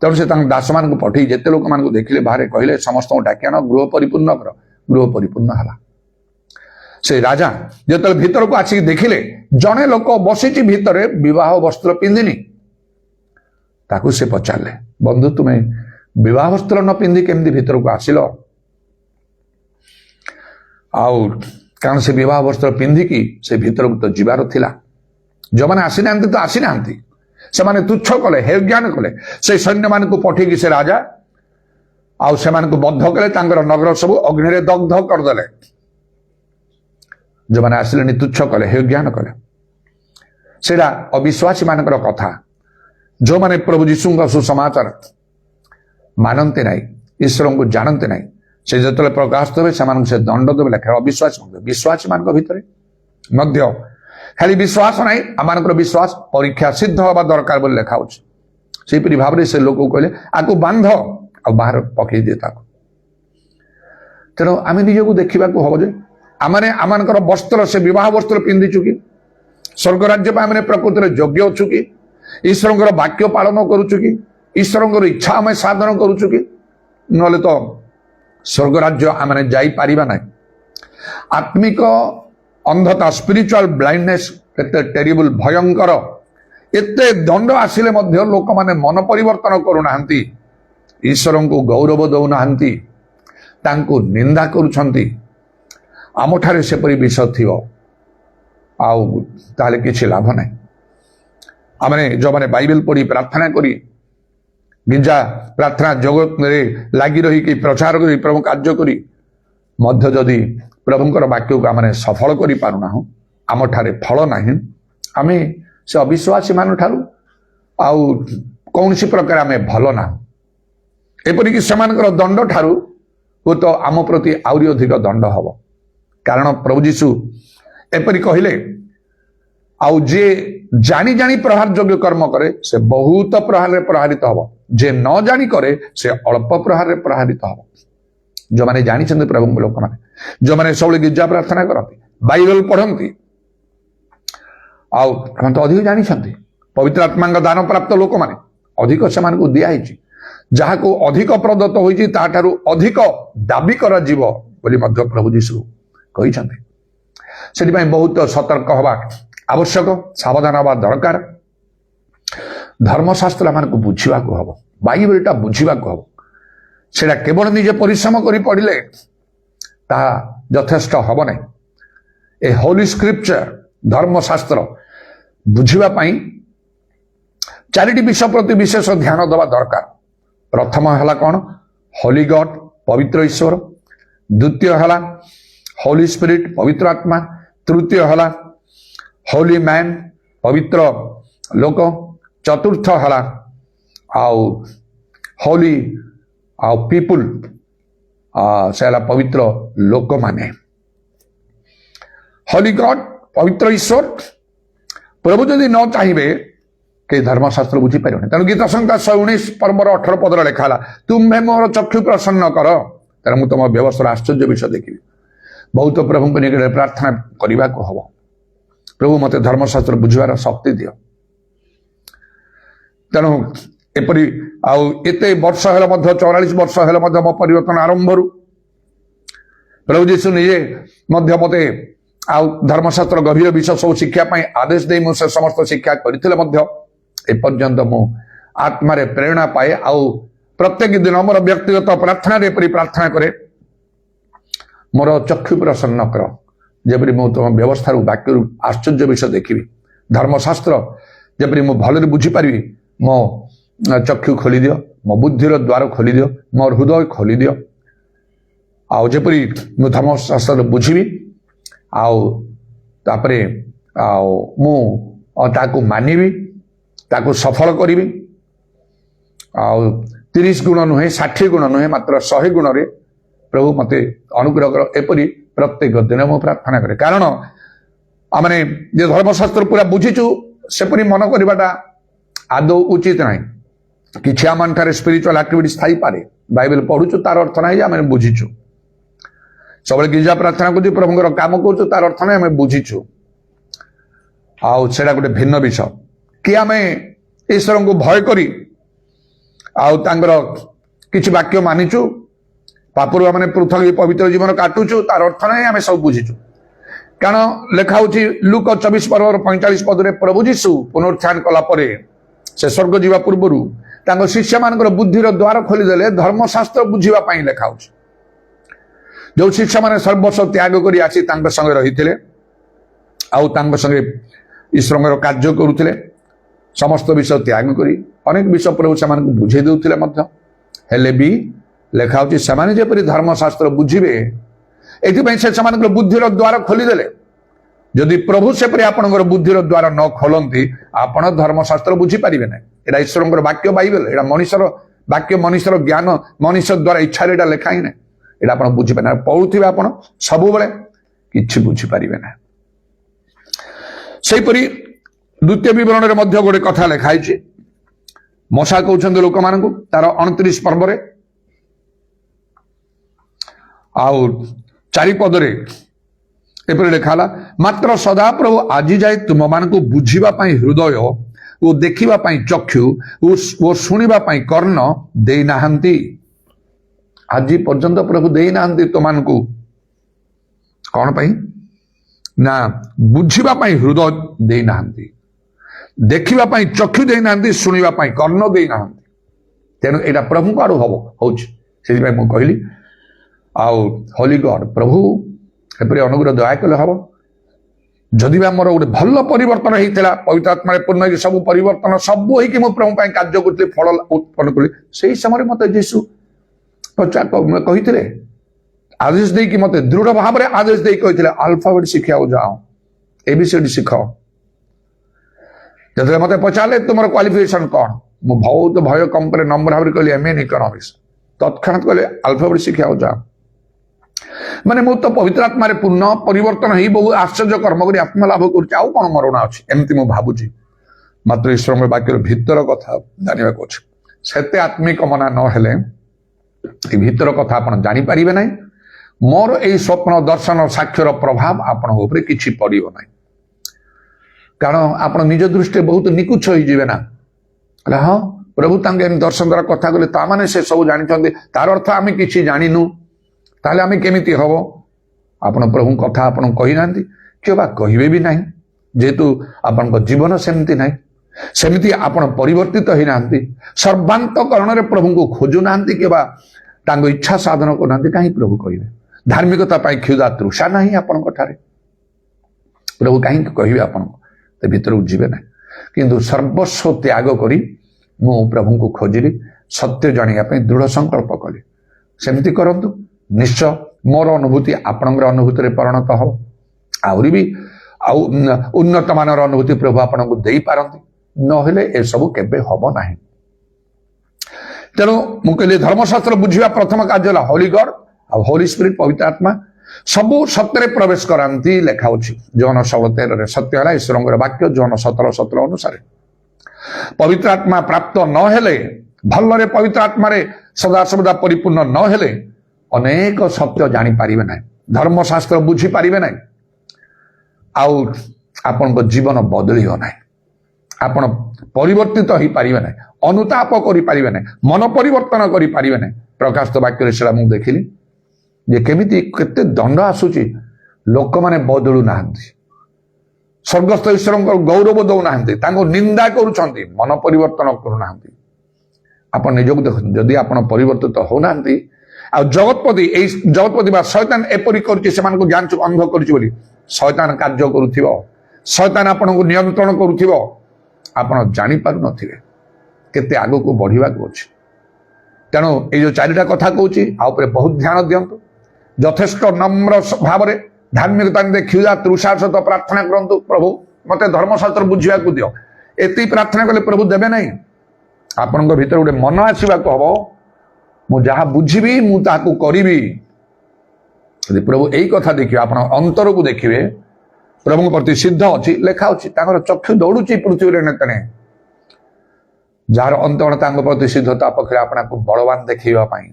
ତେଣୁ ସେ ତାଙ୍କ ଦାସମାନଙ୍କୁ ପଠେଇ ଯେତେ ଲୋକମାନଙ୍କୁ ଦେଖିଲେ ବାହାରେ କହିଲେ, ସମସ୍ତଙ୍କୁ ଡାକି ଆଣ, ଗୃହ ପରିପୂର୍ଣ୍ଣ କର। ଗୃହ ପରିପୂର୍ଣ୍ଣ ହେଲା। ସେ ରାଜା ଯେତେବେଳେ ଭିତରକୁ ଆସିକି ଦେଖିଲେ, ଜଣେ ଲୋକ ବସିଛି ଭିତରେ, ବିବାହ ବସ୍ତ୍ର ପିନ୍ଧିନି। ତାକୁ ସେ ପଚାରିଲେ, ବନ୍ଧୁ ତୁମେ ବିବାହ ବସ୍ତ୍ର ନ ପିନ୍ଧି କେମିତି ଭିତରକୁ ଆସିଲ? ଆଉ କାରଣ ସେ ବିବାହ ବସ୍ତ୍ର ପିନ୍ଧିକି ସେ ଭିତରକୁ ତ ଯିବାର ଥିଲା। ଯେଉଁମାନେ ଆସିନାହାନ୍ତି ତ ଆସିନାହାନ୍ତି, ସେମାନେ ତୁଚ୍ଛ କଲେ, ହେୟଜ୍ଞାନ କଲେ। ସେ ସୈନ୍ୟମାନଙ୍କୁ ପଠେଇକି ସେ ରାଜା ଆଉ ସେମାନଙ୍କୁ ବଦ୍ଧ କଲେ, ତାଙ୍କର ନଗର ସବୁ ଅଗ୍ନିରେ ଦଗ୍ଧ କରିଦେଲେ। ଯେଉଁମାନେ ଆସିଲେନି ତୁଚ୍ଛ କଲେ, ହେୟଜ୍ଞାନ କଲେ। ସେଇଟା ଅବିଶ୍ୱାସୀ ମାନଙ୍କର କଥା। ଯେଉଁମାନେ ପ୍ରଭୁ ଯୀଶୁଙ୍କ ସୁସମାଚାର ମାନନ୍ତି ନାହିଁ, ଈଶ୍ୱରଙ୍କୁ ଜାଣନ୍ତି ନାହିଁ, ସେ ଯେତେବେଳେ ପ୍ରକାଶିତ ହେବେ ସେମାନଙ୍କୁ ସେ ଦଣ୍ଡ ଦେବେ ଲେଖା। ଅବିଶ୍ୱାସୀ ବିଶ୍ୱାସୀ ମାନଙ୍କ ଭିତରେ ମଧ୍ୟ ଖାଲି ବିଶ୍ୱାସ ନାହିଁ, ଆମମାନଙ୍କର ବିଶ୍ୱାସ ପରୀକ୍ଷା ସିଦ୍ଧ ହେବା ଦରକାର ବୋଲି ଲେଖା ହେଉଛି। ସେହିପରି ଭାବରେ ସେ ଲୋକକୁ କହିଲେ, ଆକୁ ବାନ୍ଧ ଆଉ ବାହାର ପକେଇ ଦିଏ ତାକୁ। ତେଣୁ ଆମେ ନିଜକୁ ଦେଖିବାକୁ ହବ ଯେ ଆମେ ଆମମାନଙ୍କର ବସ୍ତ୍ର, ସେ ବିବାହ ବସ୍ତ୍ର ପିନ୍ଧିଛୁ କି? ସ୍ୱର୍ଗ ରାଜ୍ୟ ପାଇଁ ଆମେ ପ୍ରକୃତିରେ ଯୋଗ୍ୟ ଅଛୁ କି? ଈଶ୍ୱରଙ୍କର ବାକ୍ୟ ପାଳନ କରୁଛୁ କି? ଈଶ୍ୱରଙ୍କର ଇଚ୍ଛା ଆମେ ସାଧନ କରୁଛୁ କି? ନହେଲେ ତ ସ୍ୱର୍ଗ ରାଜ୍ୟ ଆମେ ଯାଇପାରିବା ନାହିଁ। ଆତ୍ମିକ ଅନ୍ଧତା, ସ୍ପିରିଚୁଆଲ ବ୍ଲାଇଣ୍ଡନେସ୍ କେତେ ଟେରିବୁଲ, ଭୟଙ୍କର। ଏତେ ଦଣ୍ଡ ଆସିଲେ ମଧ୍ୟ ଲୋକମାନେ ମନ ପରିବର୍ତ୍ତନ କରୁନାହାନ୍ତି, ଈଶ୍ୱରଙ୍କୁ ଗୌରବ ଦଉନାହାନ୍ତି, ତାଙ୍କୁ ନିନ୍ଦା କରୁଛନ୍ତି। ଆମଠାରେ ସେପରି ବିଷୟ ଥିବ ଆଉ ତାହେଲେ କିଛି ଲାଭ ନାହିଁ। ଆମେ ଯେଉଁମାନେ ବାଇବେଲ ପଢି ପ୍ରାର୍ଥନା କରି ଗିର୍ଜା ପ୍ରାର୍ଥନା ଜଗତରେ ଲାଗି ରହିକି ପ୍ରଚାର କରି ପ୍ରଭୁ କାର୍ଯ୍ୟ କରି ମଧ୍ୟ ଯଦି ପ୍ରଭୁଙ୍କର ବାକ୍ୟକୁ ଆମେ ସଫଳ କରିପାରୁନାହୁଁ, ଆମଠାରେ ଫଳ ନାହିଁ, ଆମେ ସେ ଅବିଶ୍ୱାସୀ ମାନଠାରୁ ଆଉ କୌଣସି ପ୍ରକାର ଆମେ ଭଲ ନାହୁଁ। ଏପରିକି ସେମାନଙ୍କର ଦଣ୍ଡ ଠାରୁ ହୁଏତ ଆମ ପ୍ରତି ଆହୁରି ଅଧିକ ଦଣ୍ଡ ହବ। କାରଣ ପ୍ରଭୁ ଯୀଶୁ ଏପରି କହିଲେ, ଆଉ ଯିଏ ଜାଣି ଜାଣି ପ୍ରହାର ଯୋଗ୍ୟ କର୍ମ କରେ ସେ ବହୁତ ପ୍ରହାରରେ ପ୍ରହାରିତ ହବ, ଯେ ନ ଜାଣି କରେ ସେ ଅଳ୍ପ ପ୍ରହାରରେ ପ୍ରହାରିତ ହବ। ଯେଉଁମାନେ ଜାଣିଛନ୍ତି ପ୍ରଭୁଙ୍କ ଲୋକମାନେ, ଯେଉଁମାନେ ସବୁବେଳେ ଗିର୍ଜା ପ୍ରାର୍ଥନା କରନ୍ତି, ବାଇବେଲ ପଢନ୍ତି, ଆଉ ସେମାନେ ତ ଅଧିକ ଜାଣିଛନ୍ତି। ପବିତ୍ର ଆତ୍ମାଙ୍କ ଦାନ ପ୍ରାପ୍ତ ଲୋକମାନେ ଅଧିକ ସେମାନଙ୍କୁ ଦିଆହେଇଛି। ଯାହାକୁ ଅଧିକ ପ୍ରଦତ୍ତ ହୋଇଛି ତାଠାରୁ ଅଧିକ ଦାବି କରାଯିବ ବୋଲି ମଧ୍ୟ ପ୍ରଭୁ ଯୀଶୁ କହିଛନ୍ତି। ସେଥିପାଇଁ ବହୁତ ସତର୍କ ହେବା ଆବଶ୍ୟକ, ସାବଧାନ ହେବା ଦରକାର। ଧର୍ମଶାସ୍ତ୍ର ଆମମାନଙ୍କୁ ବୁଝିବାକୁ ହବ, ବାଇବେଲଟା ବୁଝିବାକୁ ହବ। ସେଟା କେବଳ ନିଜେ ପରିଶ୍ରମ କରି ପଢିଲେ ତାହା ଯଥେଷ୍ଟ ହବ ନାହିଁ। ଏ ହୋଲି ସ୍କ୍ରିପ୍ଚର, ଧର୍ମଶାସ୍ତ୍ର ବୁଝିବା ପାଇଁ ଚାରିଟି ବିଷୟ ପ୍ରତି ବିଶେଷ ଧ୍ୟାନ ଦେବା ଦରକାର। ପ୍ରଥମ ହେଲା କ'ଣ? ହୋଲି ଗଡ୍, ପବିତ୍ର ଈଶ୍ୱର। ଦ୍ୱିତୀୟ ହେଲା ହୋଲି ସ୍ପିରିଟ୍, ପବିତ୍ର ଆତ୍ମା। ତୃତୀୟ ହେଲା ହୋଲି ମ୍ୟାନ୍, ପବିତ୍ର ଲୋକ। ଚତୁର୍ଥ ହେଲା ଆଉ ହୋଲି ଆଉ ପିପୁଲ, से ହେଲା ପବିତ୍ର ଲୋକମାନେ हॉली गॉड पवित्र ईश्वर प्रभु जदि न चाहिए के धर्मशास्त्र बुझी पारे तेणु गीत संहिता 119 पर्वर 18 पदर लिखाला तुम्हें मोर चक्षु प्रसन्न कर तेणु मुझे तुम व्यवस्था आश्चर्य विषय देखी बहुत प्रभु को निकट प्रार्थना करने को हम प्रभु मत धर्मशास्त्र बुझार शक्ति दियो तेणु एपरी आते वर्ष है 44 वर्ष है मो परिवर्तन आरंभ प्रभु जीशु निजे मते धर्मशास्त्र गभीर विषय सब शिक्षा आदेश दे मुझे समस्त शिक्षा करपर्यंत मु आत्मा प्रेरणा पाए प्रत्येक दिन मोर व्यक्तिगत प्रार्थना प्रार्थना करे मोर चक्षु प्रसन्न कर जबरी मु तुम व्यवस्था वाक्य आश्चर्य विषय देखी धर्मशास्त्र जबरी मु भल बुझीपारि मो चक्षु खोली दियो मो बुद्धिर द्वार खोली दियो मो हृदय खोली दियो आउपरी मु धर्मशास्त्र बुझी तापरे मु ताकू मानिबी ताकू सफल करी 30 गुण नुहे 60 गुण नुहे मात्र 100 गुण रे प्रभु मते अनुग्रह कर एपरी प्रत्येक दिन मु प्रार्थना करे कारण आमने जे धर्मशास्त्र पूरा बुझीचु सेपरी मन करवाटा आदौ उचित नहीं किछि आमन थारे स्पिरिचुअल एक्टिविटीज थाई पारे बाइबल पढुचु तार अर्थ नहीं आमे बुझीचु सब गिरजा प्रार्थना कर प्रभुଙ୍କର काम करूँ तार अर्थ नहीं आम बुझीचु आटा गोटे भिन्न विषय कि आम ईश्वर को भय करी किसी वाक्य मानिचु पापुर आम पृथक पवित्र जीवन काटुचु तार अर्थ नहीं आम सब बुझीचु कारण लेखा लूक 24 पर्वर 45 पदरे प्रभु जीशु पुनरुत्थान कलापर से स्वर्ग जीवा पूर्वर शिष्य मान बुद्धिर द्वार खोलीदेले धर्मशास्त्र बुझापी लेखा जो शिष्य मैंने सर्वस्व त्याग कर आसी संगे रही संगे ईश्वर कार्य करुले समस्त विषय त्याग करी अनेक विषय प्रभु से बुझे देते भी लेखा से जपरी धर्मशास्त्र बुझे ये बुद्धिर द्वार खोलीदेले जदि प्रभु सेपरी आपणकर बुद्धिर द्वार न खोलती आपण धर्मशास्त्र बुझीपारे ना यहाँ ईश्वर वाक्य बाइबल यहाँ मनुष्यर वाक्य मनुष्यर ज्ञान मनुष्य द्वारा इच्छा लेखा ही ना यहाँ आप बुझीपारे ना पढ़ुवे आप सब कि बुझीपारे ना से द्वितीय विवरण में गोटे कथा लिखाई मशा कहते लोक मान तार 29 पर्व चारि पदरे एपरी लिखाला मात्र सदाप्रभु आज जाए तुम मान बुझापी हृदय और देखा चक्षु और शुणा कर्ण दे नाहंती आज पर्यंत प्रभु दे नाहंती तुम कौन पाई ना बुझापी हृदय दे नाहंती देखा चक्षु दे नाहंती शुणा कर्ण दे नाहंती तेणु यहाँ प्रभु आड़ू हम से कहली हॉली गॉड प्रभु एपरी अनुग्रह दया कले हम जदि मोर गोटे भल परिवर्तन होता पवित्र आत्मा पूर्ण सब परिवर्तन सब हो प्रभु कार्य करी फल उत्पन्न कली से समय मत जीशु कही आदेश दे मत दृढ़ भाव में आदेश दे कही अल्फाबेट शिखा जाओ एबीसीडी शिख जो मत पचारे तुम क्वालिफिकेशन कौन मु बहुत भय कम पर नंबर भाव कहली एम एन इकोनॉमिक्स तत्क्षणात कहले अल्फाबेट शिखा जाओ माने मु तो पवित्र आत्मा पूर्ण परिवर्तन ही बहुत आश्चर्य कर्म कर आत्मा लाभ कर मरणा अच्छी एमती मुझे भावुची मात्र ईश्वर वाक्य भीतर कथा जानवा से आत्मिक मना न भीतर कथा आप जापर ना मोर यही स्वप्न दर्शन साक्षर प्रभाव आपण कि पड़ो ना कारण आप निज दृष्टि बहुत निकुच हो ना हाँ प्रभु दर्शन द्वारा कथा कहले ताने से सब जानते तार अर्थ आम कि जाणीनु ताले आम केमिति हम आपण प्रभु कथा आपण कही ना क्यों बा कहे भी ना जेहेतु आपण जीवन सेमती ना सेमती आपण परिवर्तित हो ना सर्वांतकरण प्रभु को खोजु ना कि इच्छा साधन करना कहीं प्रभु कहे धार्मिकता क्षुदा तृषा ना आपण प्रभु कहीं कहे आपण भीतर जीवे ना किंतु सर्वस्व त्याग करी मु प्रभु को खोजिली सत्य जानापी दृढ़ संकल्प कली सेमती करंतु निश्चय मोर अनुभूति आपणकर अनुभूति परिणत हो आहरी भी उन्नत मानर अनुभूति प्रभु आपन को दे पारती नहेले ए सब केबे हब नाही तेणु मु कहली धर्मशास्त्र बुझिबा प्रथम कार्य होला हॉली गॉड ଆଉ ହୋଲି ସ୍ପିରିଟ୍ ପବିତ୍ର ଆତ୍ମା ସବୁ ସତ୍ୟରେ ପ୍ରବେଶ କରାନ୍ତି ଲେଖା ଅଛି ଜୋହନ 16:13 ସତ୍ୟ ହେଲା ଈଶ୍ୱରଙ୍କର ବାକ୍ୟ ଜୋହନ 17:17 ଅନୁସାରେ ପବିତ୍ର ଆତ୍ମା ପ୍ରାପ୍ତ ନହେଲେ ଭଲରେ ପବିତ୍ର ଆତ୍ମାରେ ସଦାସର୍ବଦା ପରିପୂର୍ଣ୍ଣ ନହେଲେ ଅନେକ ସତ୍ୟ ଜାଣିପାରିବେ ନାହିଁ ଧର୍ମଶାସ୍ତ୍ର ବୁଝିପାରିବେ ନାହିଁ ଆଉ ଆପଣଙ୍କ ଜୀବନ ବଦଳିବ ନାହିଁ ଆପଣ ପରିବର୍ତ୍ତିତ ହେଇପାରିବେ ନାହିଁ ଅନୁତାପ କରିପାରିବେ ନାହିଁ ମନ ପରିବର୍ତ୍ତନ କରିପାରିବେ ନାହିଁ ପ୍ରକାଶିତ ବାକ୍ୟରେ ସେଟା ମୁଁ ଦେଖିଲି ଯେ କେମିତି କେତେ ଦଣ୍ଡ ଆସୁଛି ଲୋକମାନେ ବଦଳୁ ନାହାନ୍ତି ସ୍ୱର୍ଗସ୍ଥ ଈଶ୍ୱରଙ୍କ ଗୌରବ ଦଉନାହାନ୍ତି ତାଙ୍କୁ ନିନ୍ଦା କରୁଛନ୍ତି ମନ ପରିବର୍ତ୍ତନ କରୁନାହାନ୍ତି ଆପଣ ନିଜକୁ ଦେଖନ୍ତୁ ଯଦି ଆପଣ ପରିବର୍ତ୍ତିତ ହଉନାହାନ୍ତି ଆଉ ଜଗତପତି ଏଇ ଜଗତପତି ବା ଶୟତାନ ଏପରି କରୁଛି ସେମାନଙ୍କୁ ଜ୍ଞାନ ଅନ୍ଧ କରୁଛି ବୋଲି ଶୟତାନ କାର୍ଯ୍ୟ କରୁଥିବ ଶୟତାନ ଆପଣଙ୍କୁ ନିୟନ୍ତ୍ରଣ କରୁଥିବ ଆପଣ ଜାଣିପାରୁନଥିବେ କେତେ ଆଗକୁ ବଢିବାକୁ ଅଛି ତେଣୁ ଏଇ ଯୋଉ ଚାରିଟା କଥା କହୁଛି ଆ ଉପରେ ବହୁତ ଧ୍ୟାନ ଦିଅନ୍ତୁ ଯଥେଷ୍ଟ ନମ୍ର ଭାବରେ ଧାର୍ମିକତା ଦେଖିବା ତୃଷାର ସହିତ ପ୍ରାର୍ଥନା କରନ୍ତୁ ପ୍ରଭୁ ମତେ ଧର୍ମଶାସ୍ତ୍ର ବୁଝିବାକୁ ଦିଅ ଏତିକି ପ୍ରାର୍ଥନା କଲେ ପ୍ରଭୁ ଦେବେ ନାହିଁ ଆପଣଙ୍କ ଭିତରେ ଗୋଟେ ମନ ଆସିବାକୁ ହବ ମୁଁ ଯାହା ବୁଝିବି ମୁଁ ତାହାକୁ କରିବି ଯଦି ପ୍ରଭୁ ଏଇ କଥା ଦେଖିବେ ଆପଣ ଅନ୍ତରକୁ ଦେଖିବେ ପ୍ରଭୁଙ୍କ ପ୍ରତି ସିଦ୍ଧ ଅଛି ଲେଖା ଅଛି ତାଙ୍କର ଚକ୍ଷୁ ଦୌଡୁଛି ପୃଥିବୀରେ ନେତନେ ଯାହାର ଅନ୍ତର ତାଙ୍କ ପ୍ରତି ସିଦ୍ଧ ତା ପକ୍ଷରେ ଆପଣଙ୍କୁ ବଳବାନ ଦେଖେଇବା ପାଇଁ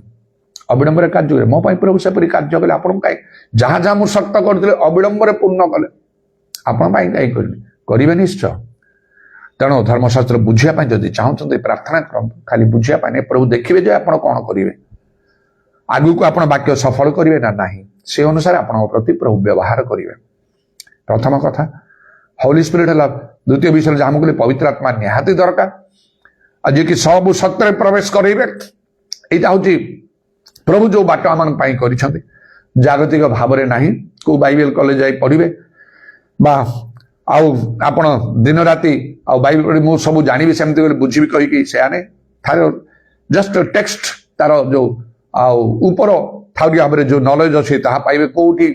ଅବିଳମ୍ବରେ କାର୍ଯ୍ୟ କରେ ମୋ ପାଇଁ ପ୍ରଭୁ ସେପରି କାର୍ଯ୍ୟ କଲେ ଆପଣଙ୍କୁ କାହିଁ ଯାହା ଯାହା ମୁଁ ସକ୍ତ କରିଥିଲି ଅବିଳମ୍ବରେ ପୂର୍ଣ୍ଣ କଲେ ଆପଣ ପାଇଁ କାହିଁ କରିବେ ନିଶ୍ଚୟ ତେଣୁ ଧର୍ମଶାସ୍ତ୍ର ବୁଝିବା ପାଇଁ ଯଦି ଚାହୁଁଛନ୍ତି ପ୍ରାର୍ଥନା କରନ୍ତୁ ଖାଲି ବୁଝିବା ପାଇଁ ପ୍ରଭୁ ଦେଖିବେ ଯେ ଆପଣ କଣ କରିବେ ଆଗକୁ ଆପଣ ବାକ୍ୟ ସଫଳ କରିବେ ନା ନାହିଁ ସେ ଅନୁସାରେ ଆପଣଙ୍କ ପ୍ରତି ପ୍ରଭୁ ବ୍ୟବହାର କରିବେ ପ୍ରଥମ କଥା ହୋଲି ସ୍ପିରିଟ୍ ହେଲା ଦ୍ୱିତୀୟ ବିଷୟରେ ଯାହା ମୁଁ କହିଲି ପବିତ୍ର ଆତ୍ମା ନିହାତି ଦରକାର ଆଉ ଯିଏକି ସବୁ ସତ୍ୟରେ ପ୍ରବେଶ କରେଇବେ ଏଇଟା ହଉଛି ପ୍ରଭୁ ଯୋଉ ବାଟ ଆମ ପାଇଁ କରିଛନ୍ତି ଜାଗତିକ ଭାବରେ ନାହିଁ କୋଉ ବାଇବେଲ କଲେଜ ଯାଇ ପଢିବେ ବା ଆଉ ଆପଣ ଦିନ ରାତି ଆଉ ବାଇବେଲ ମୁଁ ସବୁ ଜାଣିବି ସେମିତି ବୋଲି ବୁଝିବି କହିକି ସେୟା ନାହିଁ ତାର ଜଷ୍ଟ ଟେକ୍ସଟ ତାର ଯୋଉ ଆଉ ଉପର ଥାଉରି ଭାବରେ ଯୋଉ ନଲେଜ ଅଛି ତାହା ପାଇବେ କୋଉଠି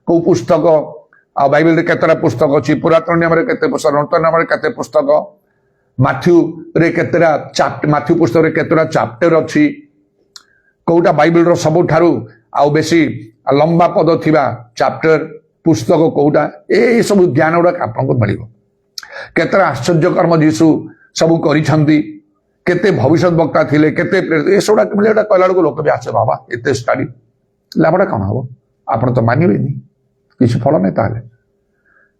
କୋଉ ପୁସ୍ତକ ଆଉ ବାଇବେଲରେ କେତେଟା ପୁସ୍ତକ ଅଛି ପୁରାତନ ନିୟମରେ କେତେ ପୁସ୍ତକ ନୂତନ ନିୟମରେ କେତେ ପୁସ୍ତକ ମାଥ୍ୟୁରେ କେତେଟା ମାଥ୍ୟୁ ପୁସ୍ତକରେ କେତେଟା ଚାପ୍ଟର ଅଛି କୋଉଟା ବାଇବେଲର ସବୁଠାରୁ ଆଉ ବେଶୀ ଲମ୍ବା ପଦ ଥିବା ଚାପ୍ଟର ପୁସ୍ତକ କୋଉଟା ଏଇ ସବୁ ଜ୍ଞାନ ଗୁଡାକ ଆପଣଙ୍କୁ ମିଳିବ କେତେଟା ଆଶ୍ଚର୍ଯ୍ୟ କର୍ମ ଯୀଶୁ ସବୁ କରିଛନ୍ତି କେତେ ଭବିଷ୍ୟତ ବକ୍ତା ଥିଲେ କେତେ ଏସବୁଟା ମିଳେ ଏଟା କହିଲା ବେଳକୁ ଲୋକ ବି ଆସେ ବାବା ଏତେ ଷ୍ଟଡି ଲାଭଟା କଣ ହବ ଆପଣ ତ ମାନିବେନି କିଛି ଫଳ ନାହିଁ ତାହେଲେ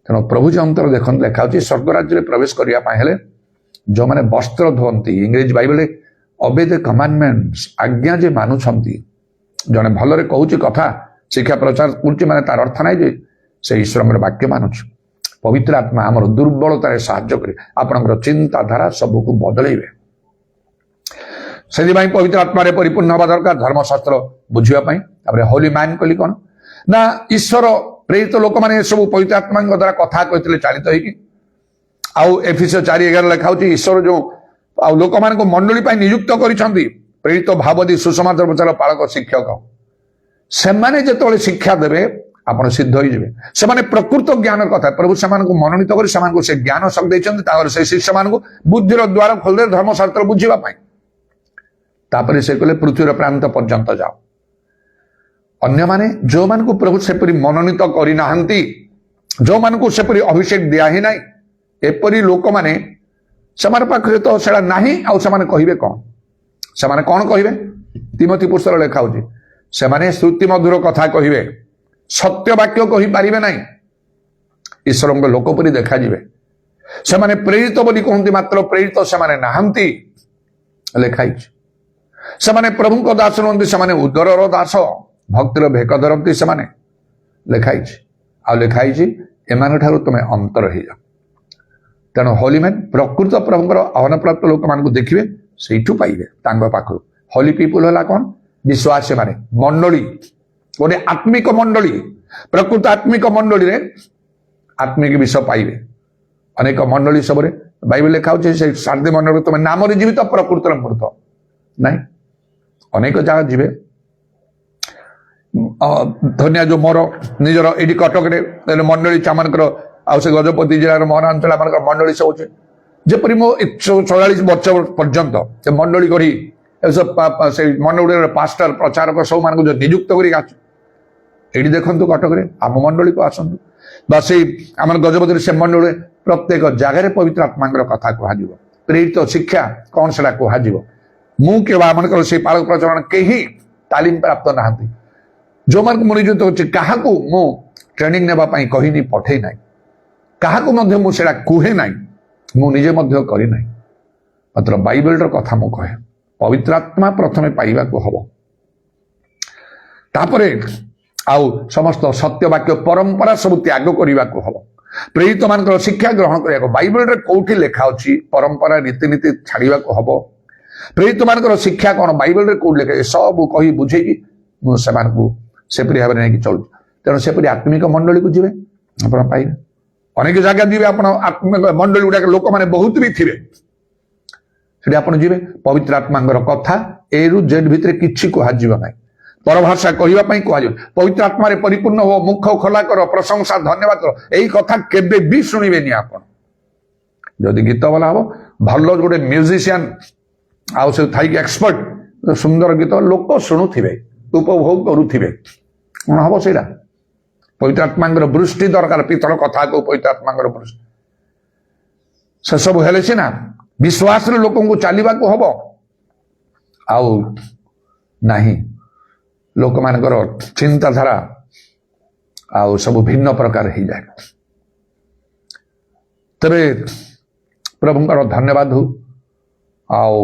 ତେଣୁ ପ୍ରଭୁ ଯେ ଅନ୍ତର ଦେଖନ୍ତୁ ଲେଖା ହଉଛି ସ୍ୱର୍ଗ ରାଜ୍ୟରେ ପ୍ରବେଶ କରିବା ପାଇଁ ହେଲେ ଯୋଉମାନେ ବସ୍ତ୍ର ଧୁଅନ୍ତି ଇଂରେଜୀ ବାଇବେଲରେ obey the commandments ଆଜ୍ଞା ଯେ ମାନୁଛନ୍ତି ଜଣେ ଭଲରେ କହୁଛି କଥା ଶିକ୍ଷା ପ୍ରଚାର କରୁଛି ମାନେ ତାର ଅର୍ଥ ନାହିଁ ଯେ ସେ ଈଶ୍ୱରଙ୍କର ବାକ୍ୟ ମାନୁଛି ପବିତ୍ର ଆତ୍ମା ଆମର ଦୁର୍ବଳତାରେ ସାହାଯ୍ୟ କରେ ଆପଣଙ୍କର ଚିନ୍ତାଧାରା ସବୁକୁ ବଦଳେଇବେ ସେଥିପାଇଁ ପବିତ୍ର ଆତ୍ମାରେ ପରିପୂର୍ଣ୍ଣ ହେବା ଦରକାର ଧର୍ମଶାସ୍ତ୍ର ବୁଝିବା ପାଇଁ ତାପରେ ହୋଲି ମ୍ୟାନ୍ କହିଲି କଣ ନା ଈଶ୍ୱର ପ୍ରେରିତ ଲୋକମାନେ ଏସବୁ ପବିତ୍ର ଆତ୍ମାଙ୍କ ଦ୍ୱାରା କଥା କହିଥିଲେ ଚାଳିତ ହେଇକି ଆଉ ଏଫେସୀୟ 4:11 ଲେଖା ହଉଛି ଈଶ୍ୱର ଯୋଉ ଆଉ ଲୋକମାନଙ୍କୁ ମଣ୍ଡଳୀ ପାଇଁ ନିଯୁକ୍ତ କରିଛନ୍ତି ପ୍ରେରିତ ଭାବଦୀ ସୁସମାଚାର ପ୍ରଚାର ପାଳକ ଶିକ୍ଷକ ସେମାନେ ଯେତେବେଳେ ଶିକ୍ଷା ଦେବେ ଆପଣ ସିଦ୍ଧ ହେଇଯିବେ ସେମାନେ ପ୍ରକୃତ ଜ୍ଞାନ କଥା ପ୍ରଭୁ ସେମାନଙ୍କୁ ମନୋନୀତ କରି ସେମାନଙ୍କୁ ସେ ଜ୍ଞାନ ଶକ୍ତି ଦେଇଛନ୍ତି ତାଙ୍କର ସେ ଶିଷ୍ୟମାନଙ୍କୁ ବୁଦ୍ଧିର ଦ୍ୱାର ଖୋଲିଦେଲେ ଧର୍ମଶାସ୍ତ୍ର ବୁଝିବା ପାଇଁ ତାପରେ ସେ କହିଲେ ପୃଥିବୀର ପ୍ରାନ୍ତ ପର୍ଯ୍ୟନ୍ତ ଯାଅ ଅନ୍ୟମାନେ ଯୋଉମାନଙ୍କୁ ପ୍ରଭୁ ସେପରି ମନୋନୀତ କରିନାହାନ୍ତି ଯୋଉମାନଙ୍କୁ ସେପରି ଅଭିଷେକ ଦିଆ ହିଁ ନାହିଁ ଏପରି ଲୋକମାନେ ସେମାନଙ୍କ ପାଖରେ ତ ସେଟା ନାହିଁ ଆଉ ସେମାନେ କହିବେ କଣ ସେମାନେ କଣ କହିବେ ତିମୋଥୀ ପୁସ୍ତକ ଲେଖା ହଉଛି ସେମାନେ ଶ୍ରୁତି ମଧୁର କଥା କହିବେ ସତ୍ୟ ବାକ୍ୟ କହିପାରିବେ ନାହିଁ ଈଶ୍ୱରଙ୍କ ଲୋକ ପରି ଦେଖାଯିବେ ସେମାନେ ପ୍ରେରିତ ବୋଲି କହନ୍ତି ମାତ୍ର ପ୍ରେରିତ ସେମାନେ ନାହାନ୍ତି ଲେଖା ହେଇଛି ସେମାନେ ପ୍ରଭୁଙ୍କ ଦାସ ନୁହନ୍ତି ସେମାନେ ଉଦରର ଦାସ ଭକ୍ତିର ଭେକ ଧରନ୍ତି ସେମାନେ ଲେଖା ହେଇଛି ଆଉ ଲେଖା ହେଇଛି ଏମାନଙ୍କଠାରୁ ତୁମେ ଅନ୍ତର ହେଇଯାଅ ତେଣୁ ହୋଲି ମ୍ୟାନ୍ ପ୍ରକୃତ ପ୍ରଭୁଙ୍କର ଆହ୍ୱାନପ୍ରାପ୍ତ ଲୋକମାନଙ୍କୁ ଦେଖିବେ ସେଇଠୁ ପାଇବେ ତାଙ୍କ ପାଖରୁ ହୋଲି ପିପୁଲ ହେଲା କଣ ବିଶ୍ୱାସୀ ମାନେ ମଣ୍ଡଳୀ ଗୋଟେ ଆତ୍ମିକ ମଣ୍ଡଳୀ ପ୍ରକୃତ ଆତ୍ମିକ ମଣ୍ଡଳୀରେ ଆତ୍ମିକ ବିଷୟ ପାଇବେ ଅନେକ ମଣ୍ଡଳୀ ସବୁରେ ବାଇବେଲ ଲେଖା ହଉଛି ସେ ସାରଦୀ ମଣ୍ଡଳୀ ତୁମେ ନାମରେ ଜୀବିତ ପ୍ରକୃତରେ ମୃତ ନାଇଁ ଅନେକ ଜାଗା ଯିବେ ଧନ୍ୟ ଯୋଉ ମୋର ନିଜର ଏଇଠି କଟକରେ ମଣ୍ଡଳୀ ଚାମାନଙ୍କର ଆଉ ସେ ଗଜପତି ଜିଲ୍ଲାର ମହାରାଞ୍ଚଳ ମାନଙ୍କର ମଣ୍ଡଳୀ ସବୁ ଅଛି ଯେପରି ମୁଁ 44 ବର୍ଷ ପର୍ଯ୍ୟନ୍ତ ସେ ମଣ୍ଡଳୀ ଗଢି से मंडली पास्टर प्रचारक सब मान जो नियुक्त कर देखु कटक आम मंडली को आसतु बा से आम गजपति से मंडली प्रत्येक जगार पवित्र आत्मा कथा कह प्रेरित शिक्षा कौन से कह मुझे आमर से पालक प्रचलन कहीं तालीम प्राप्त ना जो मान नियुक्त क्या मु ट्रेनिंग नापी कहनी पठे ना क्या मुझे कहे ना मुझे करना मात्र बाइबल कथा मु कहे पवित्र आत्मा प्रथमे पाइबा को हबो तापरे आउ समस्त सत्य वाक्य परंपरा सब त्याग करने को हम प्रेरित मान शिक्षा ग्रहण करने बाइबल रे कौटी लिखा अच्छी परंपरा रीतिनीति छाड़ा को हम प्रेरित मान शिक्षा कौन बाइबल रे कौट लिखे सब कही बुझेगी मुझे सेपरी भाव में नहीं चलू तेणु सेपरी आत्मिक मंडली को जी आप पाइबे अनेक जगह जी आप आत्मिक मंडली गुड़ाक लोक मैंने बहुत भी थे से आप जी पवित्र आत्मा कथा ए रु जेड भितर किसी कह ना परभाषा कहवाई कह पवित्र आत्मा परिपूर्ण हो मुख खोला कर प्रशंसा धन्यवाद कर यही कथा केबे भी शुणवे आप जदि गीत बोला हम भल गोटे म्यूजिशियन आउ से थी एक्सपर्ट सुंदर गीत लोक शुणुवे उपभोग करुवे कौन हम से पवित्र आत्मा वृष्टि दरकार पितल कथा को पवित्र आत्मा वृष्टि से सब हेले सीना विश्वास लोक को चलवा को हम आउ नहीं लोक मान चिंताधारा आउ सब भिन्न प्रकार हो जाए तेरे प्रभुंकर धन्यवाद हो आउ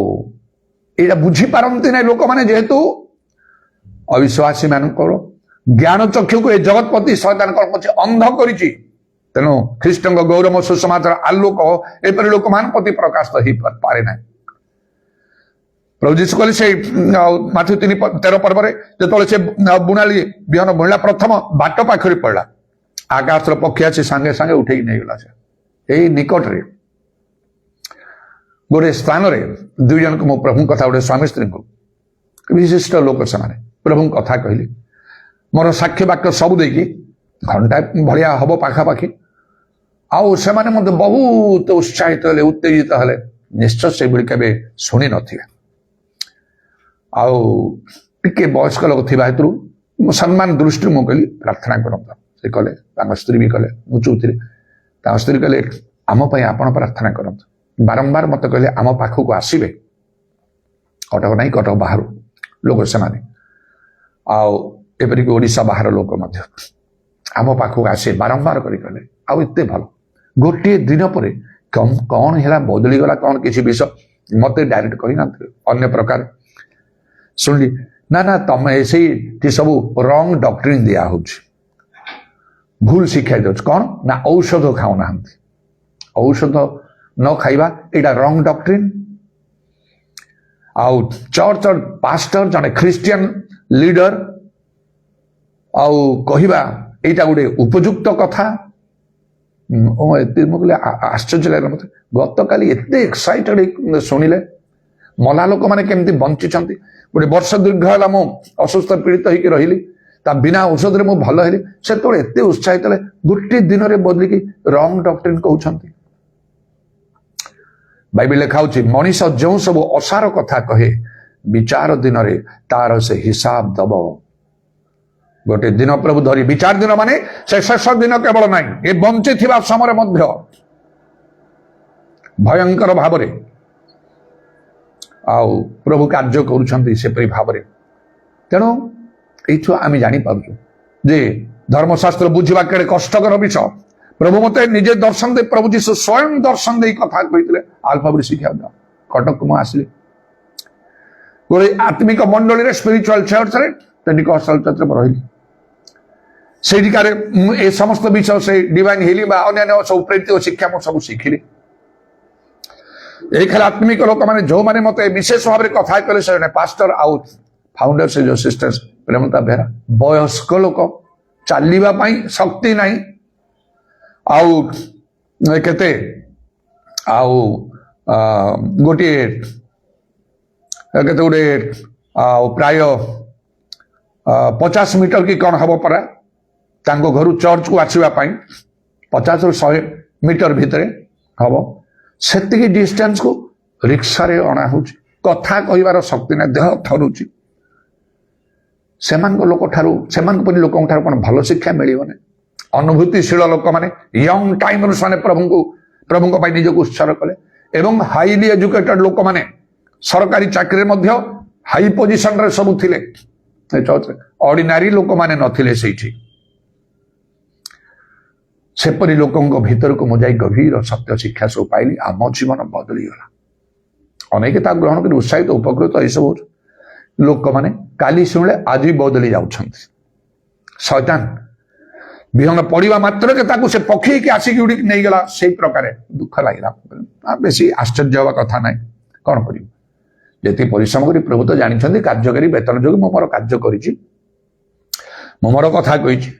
ये बुझी पारती ना लोक मैंने जेहेतु अविश्वासी मान ज्ञान चक्षु को जगतपति शैतान कौन कर अंध कर तेणु ख्रीष्ट गौरव सुसमाचार आलोक एपरी लोक मान प्रति प्रकाश तो हो पारे ना प्रभु जीशु कहले से माथ्यू 3:13 पर्व जो से बुणाली बिहन बुणला प्रथम बाट पाखरी पड़ा आकाश पक्षी आसी सांगे सांगे उठे नहीं गला से यही निकट रे गोटे स्थान रे दुई जन को प्रभु कथा गोटे स्वामी स्त्री को विशिष्ट लोक से प्रभु कथा कहली मोर साक्ष्य वाक्य सब देखी घंटा भाया हम पाखापाखि आउ से बहुत उत्साहित हेले उत्तेजित हेले निश्चय से केवे शुणी नथिबे आउ टिके वयस्क लोक थिबा हेतु सम्मान दृष्टि मु कहली प्रार्थना करत से कले स्त्री भी कले मुचुती स्त्री कले आम आपण प्रार्थना करत बारंबार मत कहले आम पाखक को आसबे कटक नहीं कटक बाहर लोक से एपरिक ओडिशा बाहर लोक आम पाखक आसे बारंबार कले आते भल गोटे दिन पर कौन है बदली गला कौन किसी विषय मत डायरेक्ट करना अन्य प्रकार शुणली ना ना तुम ऐसे सब रंग डॉक्ट्रिन दिया भूल शिक्षा दे कौन ना औषध खाऊ ना औषध न खाइबा एटा रंग डॉक्ट्रिन आउ चर्च और पास्टर जने क्रिश्चियन लीडर आउ कहवा एटा गोटे उपयुक्त कथा आश्चर्य लगे मत गत काली एते एक्साइटेड शुणिले मला लोक मैंने केमती बंची गोटे वर्ष दीर्घ है मु असुस्थ पीड़ित होकर रही बिना औषध रे मु भल हेली से एते उत्साहित है गोटे दिन में बदलिकी रंग डॉक्ट्रिन कहते बाइबल लिखा मनीष जो सब असार कथा कहे विचार दिन रे तार से हिसाब दब गोटे दिन प्रभु धरी विचार दिन माने से शेष दिन केवल ना ये बंची थिबा समय मध्य भयंकर भाव रे आउ प्रभु कार्य करुपरी भाव में तेणु ये आम जापर जे धर्मशास्त्र बुझा केड़े कष्टकर विषय प्रभु मत निजे दर्शन दे प्रभु जीशु स्वयं दर्शन दे कथा कहते आल्फा बड़ी शिक्षा कटक को आसली गोटे आत्मिक मंडली स्पिरिचुअल चर्च रे पेंटिकॉस्टल चर्च में रही से समस्त विषय से डिवाइन हिलिंग अन्य सब प्रेरित शिक्षा मुझे सब शिखिली एक आत्मिक लोक मैंने जो मैंने मत विशेष भाव में कथा कले से पास्टर आउ फाउंडर से जो सिस्टर प्रेमलता बेहरा वयस्क लोक चलवाई शक्ति नहीं आउ केते आउ गोटे केते गोटे प्राय 50 मीटर की कौन हम परा घर चर्च को आसवाई 50 ରୁ 100 मीटर भितर हम से डिस्टेंस को रिक्शा रे अणा हो କଥା କହିବାର ଶକ୍ତି ନାହିଁ, ଦେହ ଥରୁଛି, ସେମାନଙ୍କ ଲୋକଠାରୁ ସେମାନଙ୍କ ପରି ଲୋକଙ୍କ ଠାରୁ କ'ଣ ଭଲ ଶିକ୍ଷା ମିଳିବ ନାହିଁ? ଅନୁଭୂତିଶୀଳ ଲୋକମାନେ ୟଙ୍ଗ ଟାଇମରୁ ସେମାନେ ପ୍ରଭୁଙ୍କ ପାଇଁ ନିଜକୁ ଉତ୍ସର୍ଗ କଲେ ଏବଂ ହାଇଲି ଏଜୁକେଟେଡ ଲୋକମାନେ ସରକାରୀ ଚାକିରିରେ ମଧ୍ୟ ହାଇ ପୋଜିସନରେ ସବୁ ଥିଲେ ଚର୍ଚ୍ଚରେ, ଅର୍ଡିନାରୀ ଲୋକମାନେ ନଥିଲେ ସେଇଠି। ସେପରି ଲୋକଙ୍କ ଭିତରକୁ ମୁଁ ଯାଇ ଗଭୀର ସତ୍ୟ ଶିକ୍ଷା ସବୁ ପାଇଲି, ଆମ ଜୀବନ ବଦଳିଗଲା। ଅନେକ ତାକୁ ଗ୍ରହଣ କରି ଉତ୍ସାହିତ ଉପକୃତ ଏସବୁ ଲୋକମାନେ କାଲି ଶୁଣିଲେ ଆଜି ବଦଳି ଯାଉଛନ୍ତି। ଶୈତାନ ବିହନ ପଡ଼ିବା ମାତ୍ରକେ ତାକୁ ସେ ପକ୍ଷୀକି ଆସିକି ଉଡ଼ିକି ନେଇଗଲା, ସେଇ ପ୍ରକାରେ ଦୁଃଖ ଲାଗିଲା। ବେଶୀ ଆଶ୍ଚର୍ଯ୍ୟ ହେବା କଥା ନାହିଁ, କ'ଣ କରିବୁ? ଯେତିକି ପରିଶ୍ରମ କରି ପ୍ରଭୁ ତ ଜାଣିଛନ୍ତି କାର୍ଯ୍ୟକାରୀ ବେତନ ଯୋଗୁଁ ମୁଁ ମୋର କାର୍ଯ୍ୟ କରିଛି, ମୁଁ ମୋର କଥା କହିଛି।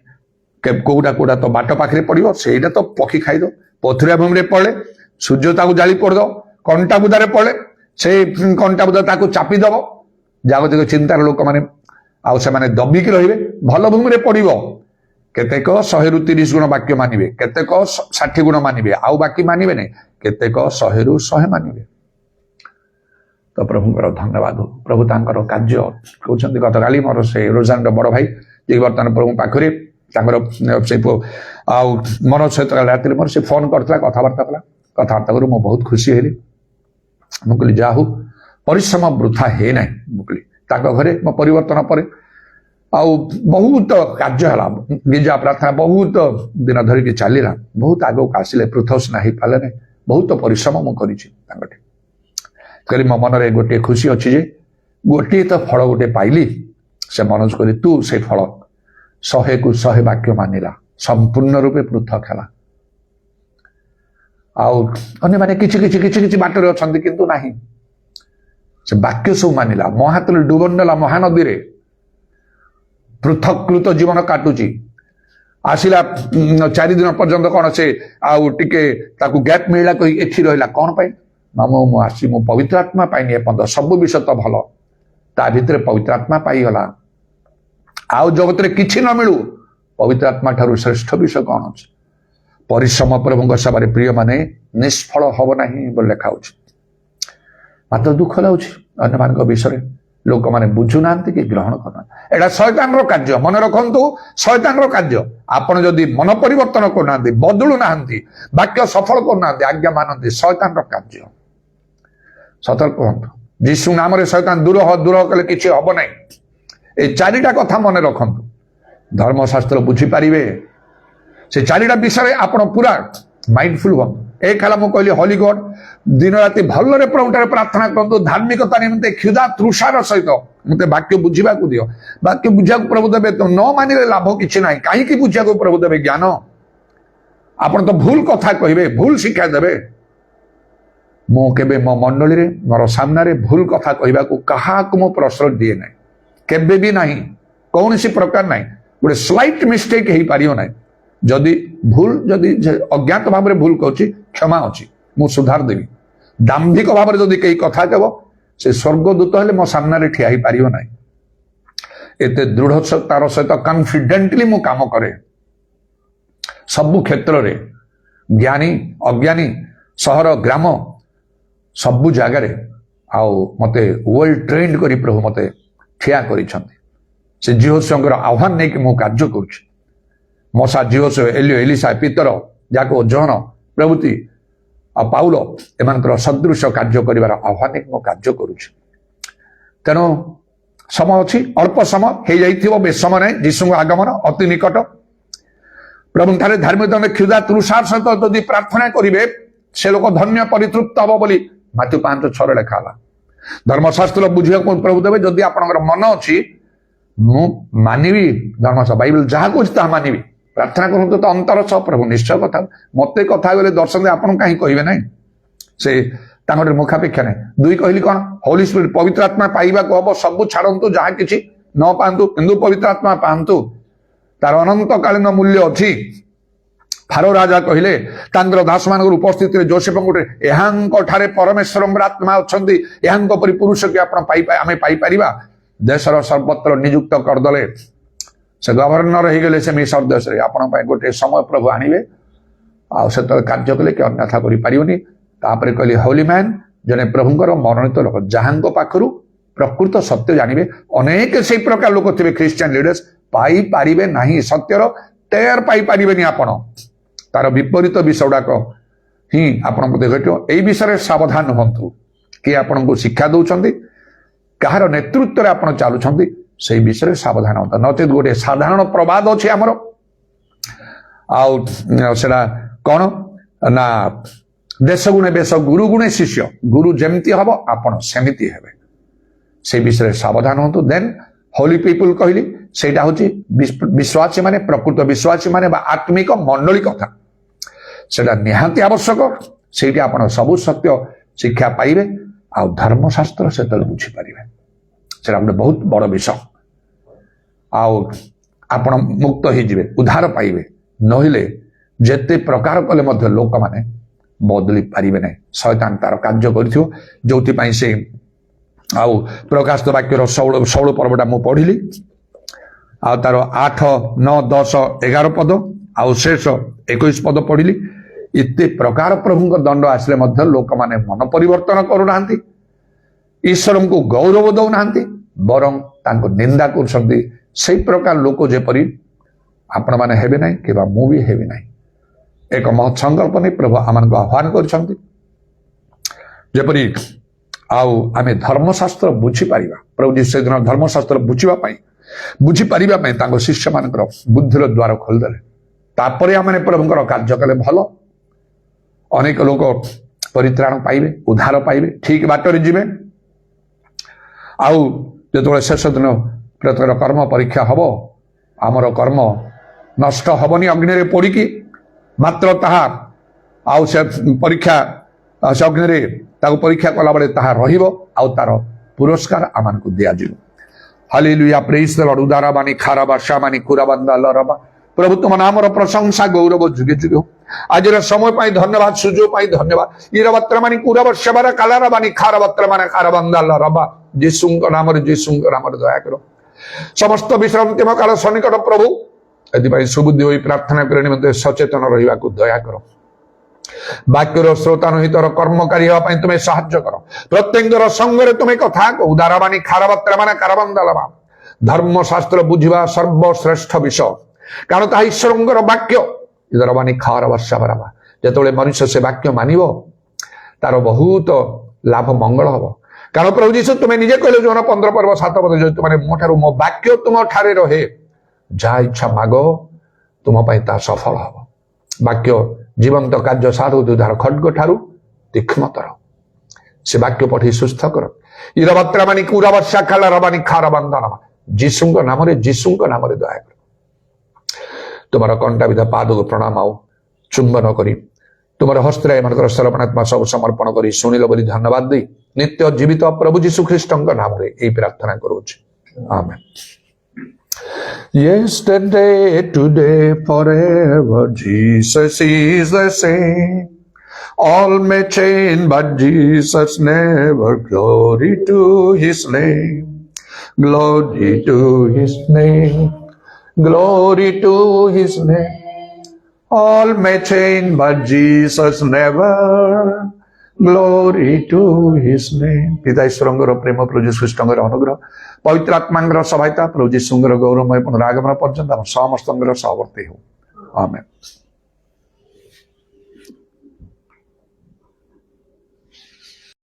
କୋଉଟା ତ ବାଟ ପାଖରେ ପଡ଼ିବ, ସେଇଟା ତ ପକ୍ଷୀ ଖାଇଦବ। ପଥୁରିଆ ଭୂମିରେ ପଡ଼େ ସୂର୍ଯ୍ୟ ତାକୁ ଜାଳି ପଡ଼ିଦବ, କଣ୍ଟା ବୁଦାରେ ପଡ଼େ ସେ କଣ୍ଟା ବୁଦା ତାକୁ ଚାପିଦବ। ଜାଗତିକ ଚିନ୍ତାର ଲୋକମାନେ ଆଉ ସେମାନେ ଦବିକି ରହିବେ। ଭଲ ଭୂମିରେ ପଡ଼ିବ, କେତେକ 100ରୁ 30 ଗୁଣ ବାକ୍ୟ ମାନିବେ, କେତେକ 60 ଗୁଣ ମାନିବେ, ଆଉ ବାକି ମାନିବେ ନାହିଁ, କେତେକ 100ରୁ 100 ମାନିବେ। ତ ପ୍ରଭୁଙ୍କର ଧନ୍ୟବାଦ। ପ୍ରଭୁ ତାଙ୍କର କାର୍ଯ୍ୟ କହୁଛନ୍ତି। ଗତକାଲି ମୋର ସେ ରୋଜାନର ବଡ଼ ଭାଇ ଯିଏ ବର୍ତ୍ତମାନ ପ୍ରଭୁ ପାଖରେ ତାଙ୍କର ସେ ଆଉ ମୋର ସହିତ ରାତିରେ ମୋର ସେ ଫୋନ କରିଥିଲା, କଥାବାର୍ତ୍ତା କଲା। କଥାବାର୍ତ୍ତା କରି ମୁଁ ବହୁତ ଖୁସି ହେଲି। ମୁଁ କହିଲି ଯାହା ହଉ ପରିଶ୍ରମ ବୃଥା ହେ ନାହିଁ। ମୁଁ କହିଲି ତାଙ୍କ ଘରେ ମୋ ପରିବର୍ତ୍ତନ ପରେ ଆଉ ବହୁତ କାର୍ଯ୍ୟ ହେଲା, ଗିର୍ଜା ପ୍ରାର୍ଥନା ବହୁତ ଦିନ ଧରିକି ଚାଲିଲା, ବହୁତ ଆଗକୁ ଆସିଲେ, ପୃଥସ୍ନା ହେଇପାରିଲେ ନାହିଁ। ବହୁତ ପରିଶ୍ରମ ମୁଁ କରିଛି ତାଙ୍କଠି। କହିଲି ମୋ ମନରେ ଗୋଟିଏ ଖୁସି ଅଛି ଯେ ଗୋଟିଏ ତ ଫଳ ଗୋଟେ ପାଇଲି। ସେ ମନୋଜ କହିଲେ ତୁ ସେ ଫଳ 100କୁ 100 ବାକ୍ୟ ମାନିଲା, ସମ୍ପୂର୍ଣ୍ଣ ରୂପେ ପୃଥକ ହେଲା। ଆଉ ଅନ୍ୟମାନେ କିଛି ବାଟରେ ଅଛନ୍ତି କିନ୍ତୁ ନାହିଁ, ସେ ବାକ୍ୟ ସବୁ ମାନିଲା। ମୋ ହାତରେ ଡୁବ ନେଲା ମହାନଦୀରେ, ପୃଥକୃତ ଜୀବନ କାଟୁଛି। ଆସିଲା 4 ଦିନ ପର୍ଯ୍ୟନ୍ତ କ'ଣ ସେ ଆଉ ଟିକେ ତାକୁ ଗ୍ୟାପ୍ ମିଳିଲା, କହି ଏଠି ରହିଲା। କ'ଣ ପାଇଁ? ମୁଁ ଆସିଛି, ମୁଁ ପବିତ୍ର ଆତ୍ମା ପାଇନି ଏପର୍ଯ୍ୟନ୍ତ। ସବୁ ବିଷୟ ତ ଭଲ, ତା ଭିତରେ ପବିତ୍ର ଆତ୍ମା ପାଇଗଲା। ଆଉ ଜଗତରେ କିଛି ନ ମିଳୁ, ପବିତ୍ର ଆତ୍ମା ଠାରୁ ଶ୍ରେଷ୍ଠ ବିଷୟ କ'ଣ ଅଛି? ପରିଶ୍ରମ ପ୍ରଭୁଙ୍କ ସେବାରେ ପ୍ରିୟ ମାନେ ନିଷ୍ଫଳ ହବ ନାହିଁ ବୋଲି ଲେଖା ହଉଛି। ମାତ୍ର ଦୁଃଖ ଲାଗୁଛି ଅନ୍ୟମାନଙ୍କ ବିଷୟରେ ଲୋକମାନେ ବୁଝୁନାହାନ୍ତି କି ଗ୍ରହଣ କରୁନାହାନ୍ତି। ଏଇଟା ଶୈତାନର କାର୍ଯ୍ୟ, ମନେ ରଖନ୍ତୁ, ଶୈତାନର କାର୍ଯ୍ୟ। ଆପଣ ଯଦି ମନ ପରିବର୍ତ୍ତନ କରୁନାହାନ୍ତି, ବଦଳୁ ନାହାନ୍ତି, ବାକ୍ୟ ସଫଳ କରୁନାହାନ୍ତି, ଆଜ୍ଞା ମାନନ୍ତି, ଶୈତାନର କାର୍ଯ୍ୟ। ସତର୍କ ହୁଅନ୍ତୁ। ଯୀଶୁ ନାମରେ ଶୈତାନ ଦୂର କଲେ କିଛି ହବ ନାହିଁ। এই 4টা କଥା ମନେ ରଖନ୍ତୁ, ଧର୍ମଶାସ୍ତ୍ର ବୁଝିପାରିବେ। ସେ 4ଟା ବିଷୟରେ ଆପଣ ପୁରା ମାଇଣ୍ଡଫୁଲ ହୁଅନ୍ତୁ। ଏକ ହେଲା ମୁଁ କହିଲି ହୋଲି ଗଡ୍, ଦିନ ରାତି ଭଲରେ ପ୍ରଭୁଠାରେ ପ୍ରାର୍ଥନା କରନ୍ତୁ, ଧାର୍ମିକତା ନିମନ୍ତେ କ୍ଷୁଧା ତୃଷାର ସହିତ ମତେ ବାକ୍ୟ ବୁଝିବାକୁ ଦିଅ। ବାକ୍ୟ ବୁଝିବାକୁ ପ୍ରଭୁ ଦେବେ, ତ ନ ମାନିଲେ ଲାଭ କିଛି ନାହିଁ। କାହିଁକି ବୁଝିବାକୁ ପ୍ରଭୁ ଦେବେ? ଜ୍ଞାନ। ଆପଣ ତ ଭୁଲ କଥା କହିବେ, ଭୁଲ ଶିକ୍ଷା ଦେବେ। ମୁଁ କେବେ ମୋ ମଣ୍ଡଳୀରେ ମୋର ସାମ୍ନାରେ ଭୁଲ କଥା କହିବାକୁ କାହାକୁ ମୁଁ ପ୍ରଶ୍ରୟ ଦିଏ ନାହିଁ, କେବେ ବି ନାହିଁ, କୌଣସି ପ୍ରକାର ନାହିଁ। ଗୋଟେ ସ୍ଲାଇଟ୍ ମିଷ୍ଟେକ୍ ହେଇପାରିବ ନାହିଁ। ଯଦି ଅଜ୍ଞାତ ଭାବରେ ଭୁଲ କରୁଛି, କ୍ଷମା ଅଛି, ମୁଁ ସୁଧାର ଦେବି। ଦାମ୍ଭିକ ଭାବରେ ଯଦି କେହି କଥା କହିବ, ସେ ସ୍ୱର୍ଗଦୂତ ହେଲେ ମୋ ସାମ୍ନାରେ ଠିଆ ହେଇପାରିବ ନାହିଁ। ଏତେ ଦୃଢ଼ତାର ସହିତ କନଫିଡେଣ୍ଟଲି ମୁଁ କାମ କରେ ସବୁ କ୍ଷେତ୍ରରେ, ଜ୍ଞାନୀ ଅଜ୍ଞାନୀ, ସହର ଗ୍ରାମ ସବୁ ଜାଗାରେ। ଆଉ ମତେ ୱେଲ୍ ଟ୍ରେନ୍ଡ କରି ପ୍ରଭୁ ମତେ ଠିଆ କରିଛନ୍ତି। ସେ ଜିହୋଶୁଆଙ୍କର ଆହ୍ୱାନ ନେଇକି ମୁଁ କାର୍ଯ୍ୟ କରୁଛି। ମଶା, ଜିହୋଶୁଆ, ଏଲିଓ, ଏଲିସା, ପିତର, ଯାକୋବ, ଜୋହନ ପ୍ରଭୃତି ଆଉ ପାଉଲ, ଏମାନଙ୍କର ସଦୃଶ କାର୍ଯ୍ୟ କରିବାର ଆହ୍ୱାନ ନେଇକି ମୁଁ କାର୍ଯ୍ୟ କରୁଛି। ତେଣୁ ସମୟ ଅଛି, ଅଳ୍ପ ସମୟ ହେଇଯାଇଥିବ, ବେଶ ସମୟ ନାହିଁ। ଯୀଶୁଙ୍କ ଆଗମନ ଅତି ନିକଟ। ପ୍ରଭୁଠାରେ ଧାର୍ମିକ କ୍ଷୁଧା ତୃଷାର ସହିତ ଯଦି ପ୍ରାର୍ଥନା କରିବେ, ସେ ଲୋକ ଧନ୍ୟ ପରିତୃପ୍ତ ହବ ବୋଲି ମାଥ୍ୟୁ 5:6 ଲେଖା ହେଲା। ଧର୍ମଶାସ୍ତ୍ର ବୁଝିବାକୁ ପ୍ରଭୁ ଦେବେ। ଯଦି ଆପଣଙ୍କର ମନ ଅଛି ମୁଁ ମାନିବି ଧର୍ମଶାସ୍ତ୍ର, ବାଇବେଲ ଯାହା କହୁଛି ତାହା ମାନିବି, ପ୍ରାର୍ଥନା କରନ୍ତୁ ତ ଅନ୍ତର ସହ ପ୍ରଭୁ ନିଶ୍ଚୟ କଥା। ମତେ କଥା ଗଲେ ଦର୍ଶନ ଆପଣ କାହିଁ କହିବେ ନାହିଁ? ସେ ତାଙ୍କର ମୁଖାପେକ୍ଷା ନାହିଁ। 2 କହିଲି କ'ଣ? ହୋଲି ସ୍ପିରିଟ୍, ପବିତ୍ର ଆତ୍ମା ପାଇବାକୁ ହବ। ସବୁ ଛାଡ଼ନ୍ତୁ, ଯାହା କିଛି ନ ପାଆନ୍ତୁ, କିନ୍ତୁ ପବିତ୍ର ଆତ୍ମା ପାଆନ୍ତୁ। ତାର ଅନନ୍ତକାଳୀନ ମୂଲ୍ୟ ଅଛି। ଫାରୋ ରାଜା କହିଲେ ତାଙ୍କର ଦାସମାନଙ୍କର ଉପସ୍ଥିତିରେ ଯୋସେଫଙ୍କୁ, ଏହାଙ୍କ ଠାରେ ପରମେଶ୍ୱରଙ୍କର ଆତ୍ମା ଅଛନ୍ତି, ଏହାଙ୍କ ପରି ପୁରୁଷକୁ ଆମେ ପାଇପାରିବା। ଦେଶର ସର୍ବତ୍ର ନିଯୁକ୍ତ କରିଦେଲେ। ସେ ଗଭର୍ଣ୍ଣର ହେଇଗଲେ ସେ ମିଶର ଦେଶରେ। ଆପଣଙ୍କ ପାଇଁ ଗୋଟିଏ ସମୟ ପ୍ରଭୁ ଆଣିବେ, ଆଉ ସେତେବେଳେ କାର୍ଯ୍ୟ କଲେ କି ଅନ୍ୟଥା କରିପାରିବନି। ତାପରେ କହିଲି ହୋଲି ମ୍ୟାନ୍, ଜଣେ ପ୍ରଭୁଙ୍କର ମନୋନୀତ ଲୋକ ଯାହାଙ୍କ ପାଖରୁ ପ୍ରକୃତ ସତ୍ୟ ଜାଣିବେ। ଅନେକ ସେଇ ପ୍ରକାର ଲୋକ ଥିବେ ଖ୍ରୀଷ୍ଟିଆନ ଲିଡର୍ସ, ପାଇପାରିବେ ନାହିଁ ସତ୍ୟର ଟେର ପାଇପାରିବେନି ଆପଣ। ତାର ବିପରୀତ ବିଷୟ ଗୁଡାକ ହିଁ ଆପଣଙ୍କୁ ଘଟିବ। ଏଇ ବିଷୟରେ ସାବଧାନ ହୁଅନ୍ତୁ। କିଏ ଆପଣଙ୍କୁ ଶିକ୍ଷା ଦଉଛନ୍ତି, କାହାର ନେତୃତ୍ୱରେ ଆପଣ ଚାଲୁଛନ୍ତି, ସେଇ ବିଷୟରେ ସାବଧାନ ହୁଅନ୍ତୁ। ନଚେତ ଗୋଟେ ସାଧାରଣ ପ୍ରବାଦ ଅଛି ଆମର, ଆଉ ସେଟା କଣ ନା ଦେଶ ଗୁଣେ ବେଶ ଗୁରୁ ଗୁଣେ ଶିଷ୍ୟ। ଗୁରୁ ଯେମିତି ହବ ଆପଣ ସେମିତି ହେବେ। ସେଇ ବିଷୟରେ ସାବଧାନ ହୁଅନ୍ତୁ। ଦେନ୍ ହୋଲି ପିପୁଲ କହିଲି, ସେଇଟା ହଉଛି ବିଶ୍ୱାସୀ ମାନେ, ପ୍ରକୃତ ବିଶ୍ୱାସୀ ମାନେ ବା ଆତ୍ମିକ ମଣ୍ଡଳୀ କଥା। ସେଟା ନିହାତି ଆବଶ୍ୟକ। ସେଇଠି ଆପଣ ସବୁ ସତ୍ୟ ଶିକ୍ଷା ପାଇବେ, ଆଉ ଧର୍ମଶାସ୍ତ୍ର ସେତେବେଳେ ବୁଝିପାରିବେ। ସେଟା ଗୋଟେ ବହୁତ ବଡ ବିଷୟ। ଆଉ ଆପଣ ମୁକ୍ତ ହେଇଯିବେ, ଉଦ୍ଧାର ପାଇବେ। ନହେଲେ ଯେତେ ପ୍ରକାର କଲେ ମଧ୍ୟ ଲୋକମାନେ ବଦଳି ପାରିବେ ନାହିଁ। ଶୟତାନ ତାର କାର୍ଯ୍ୟ କରିଥିବ, ଯୋଉଥିପାଇଁ ସେ ଆଉ ପ୍ରକାଶିତ ବାକ୍ୟର 16 ପର୍ବଟା ମୁଁ ପଢିଲି, ଆଉ ତାର 8, 9, 10, 11 ପଦ ଆଉ ଶେଷ 21 ପଦ ପଢିଲି। ଏତେ ପ୍ରକାର ପ୍ରଭୁଙ୍କ ଦଣ୍ଡ ଆସିଲେ ମଧ୍ୟ ଲୋକମାନେ ମନ ପରିବର୍ତ୍ତନ କରୁନାହାନ୍ତି, ଈଶ୍ୱରଙ୍କୁ ଗୌରବ ଦଉନାହାନ୍ତି, ବରଂ ତାଙ୍କୁ ନିନ୍ଦା କରୁଛନ୍ତି। ସେଇ ପ୍ରକାର ଲୋକ ଯେପରି ଆପଣମାନେ ହେବେ ନାହିଁ କିମ୍ବା ମୁଁ ବି ହେବି ନାହିଁ। ଏକ ମହତ୍ ସଂକଳ୍ପ ନେଇ ପ୍ରଭୁ ଆମମାନଙ୍କୁ ଆହ୍ୱାନ କରିଛନ୍ତି, ଯେପରି ଆଉ ଆମେ ଧର୍ମଶାସ୍ତ୍ର ବୁଝିପାରିବା। ପ୍ରଭୁ ଯୀଶୁ ସେଦିନ ଧର୍ମଶାସ୍ତ୍ର ବୁଝିପାରିବା ପାଇଁ ତାଙ୍କ ଶିଷ୍ୟମାନଙ୍କର ବୁଦ୍ଧିର ଦ୍ୱାର ଖୋଲିଦେଲେ। ତାପରେ ଆମେ ପ୍ରଭୁଙ୍କର କାର୍ଯ୍ୟ କଲେ ଭଲ। ଅନେକ ଲୋକ ପରିତ୍ରାଣ ପାଇବେ, ଉଦ୍ଧାର ପାଇବେ, ଠିକ ବାଟରେ ଯିବେ। ଆଉ ଯେତେବେଳେ ଶେଷ ଦିନ ପ୍ରତ୍ୟେକ କର୍ମ ପରୀକ୍ଷା ହବ, ଆମର କର୍ମ ନଷ୍ଟ ହବନି ଅଗ୍ନିରେ ପୋଡିକି, ମାତ୍ର ତାହା ଆଉ ସେ ପରୀକ୍ଷା ସେ ଅଗ୍ନିରେ ତାକୁ ପରୀକ୍ଷା କଲାବେଳେ ତାହା ରହିବ, ଆଉ ତାର ପୁରସ୍କାର ଆମମାନଙ୍କୁ ଦିଆଯିବ। ହାଲେଲୁୟା, ପ୍ରେଜ୍ ଦ ଲର୍ଡ। ଉଦାରବାଣୀ ଖାରାବା ଶ୍ୟାମାନି କୁରାବାନ୍ଦା ଲରବା। ପ୍ରଭୁ ତୁମ ନାମର ପ୍ରଶଂସା ଗୌରବ ଯୁଗେ ଯୁଗେ ହଉ। ଆଜିର ସମୟ ପାଇଁ ଧନ୍ୟବାଦ, ସୁଯୋଗ ପାଇଁ ଧନ୍ୟବାଦ। ଇରବତ୍ରମାନି କୁରାବର୍ଷବାର କାଲାରାବାନି ଖାରବତ୍ରମାନେ ଖାରବାନ୍ଦା ଲରବା। ଯୀଶୁଙ୍କ ନାମରେ ଦୟା କର। ସମସ୍ତ ବିଶ୍ରାନ୍ତିମ କାଳ ସନ୍ନିକଟ ପ୍ରଭୁ, ଏଥିପାଇଁ ସୁବୁଦ୍ଧି ହୋଇ ପ୍ରାର୍ଥନା କରିବା ନିମନ୍ତେ ସଚେତନ ରହିବାକୁ ଦୟା କର। ବାକ୍ୟର ଶ୍ରୋତାନୁହିତର କର୍ମକାରୀ ହେବା ପାଇଁ ତୁମେ ସାହାଯ୍ୟ କର। ପ୍ରତ୍ୟେକର ସଙ୍ଗରେ ତୁମେ କଥା କହ। ଉଦାରବାଣୀ ଖାରବତ୍ରମାନେ କାରବାନ୍ଦାଲବା। ଧର୍ମଶାସ୍ତ୍ର ବୁଝିବା ସର୍ବଶ୍ରେଷ୍ଠ ବିଷୟ, କାରଣ ତାହା ଈଶ୍ୱରଙ୍କର ବାକ୍ୟ। ଉଦାରବାଣୀ ଖାରବର୍ଷାବରାବା। ଯେତେବେଳେ ମନୁଷ୍ୟ ସେ ବାକ୍ୟ ମାନିବ, ତାର ବହୁତ ଲାଭ ମଙ୍ଗଳ ହବ। କାରଣ ପ୍ରଭୁ ଯୀଶୁ ତୁମେ ନିଜେ କହିଲେ ଯୋଉନ 15 ପର୍ବ 7 ପଦ, ତୁମେ ମୋ ଠାରୁ ମୋ ବାକ୍ୟ ତୁମ ଠାରେ ରହେ, ଯାହା ଇଚ୍ଛା ମାଗ ତୁମ ପାଇଁ ତାହା ସଫଳ ହବ। ବାକ୍ୟ ଜୀବନ୍ତ କାର୍ଯ୍ୟ ସାଧୁ ଦୁଧାର ଖଡ୍ଗ ଠାରୁ ତୀକ୍ଷ୍ଣତର। ସେ ବାକ୍ୟ ପଠେଇ ସୁସ୍ଥ କର। ଇରବତ୍ରାମାନି କୁରାବର୍ଷା ଖାଲା ରବାନି ଖାରବାନ୍ଦାନବା। ଯୀଶୁଙ୍କ ନାମରେ ଦୟା କର। ତୁମର କଣ୍ଟା ବିଧା ପାଦକୁ ପ୍ରଣାମ ଆଉ ଚୁମ୍ବନ କରି ତୁମର ହସ୍ତରେ ଏମାନଙ୍କର ସରପଣାତ୍ମା ସବୁ ସମର୍ପଣ କରି ଶୁଣିଲ ବୋଲି ଧନ୍ୟବାଦ ଦେଇ ନିତ୍ୟ ଜୀବିତ ପ୍ରଭୁ ଯୀଶୁ ଖ୍ରୀଷ୍ଟଙ୍କ ନାମରେ ଏହି ପ୍ରାର୍ଥନା କରୁଛି, ଆମେନ୍। Yesterday, today, forever, Jesus is the same. All may change, but Jesus never. Glory to His name. Glory to His name. Glory to His name. All may change, but Jesus never. Glory to His name. ପିତା ଈଶ୍ୱରଙ୍କର ପ୍ରେମ, ପ୍ରଭୁ ଯୀଶୁ ଖ୍ରୀଷ୍ଟଙ୍କର ଅନୁଗ୍ରହ, ପବିତ୍ର ଆତ୍ମାଙ୍କର ସହାୟତା, ପ୍ରଭୁ ଯୀଶୁଙ୍କର ଗୌରବମୟ ପୁନରାଗମନ ପର୍ଯ୍ୟନ୍ତ ଆମ ସମସ୍ତଙ୍କର ସହବର୍ତ୍ତୀ ହେଉ, ଆମେନ୍।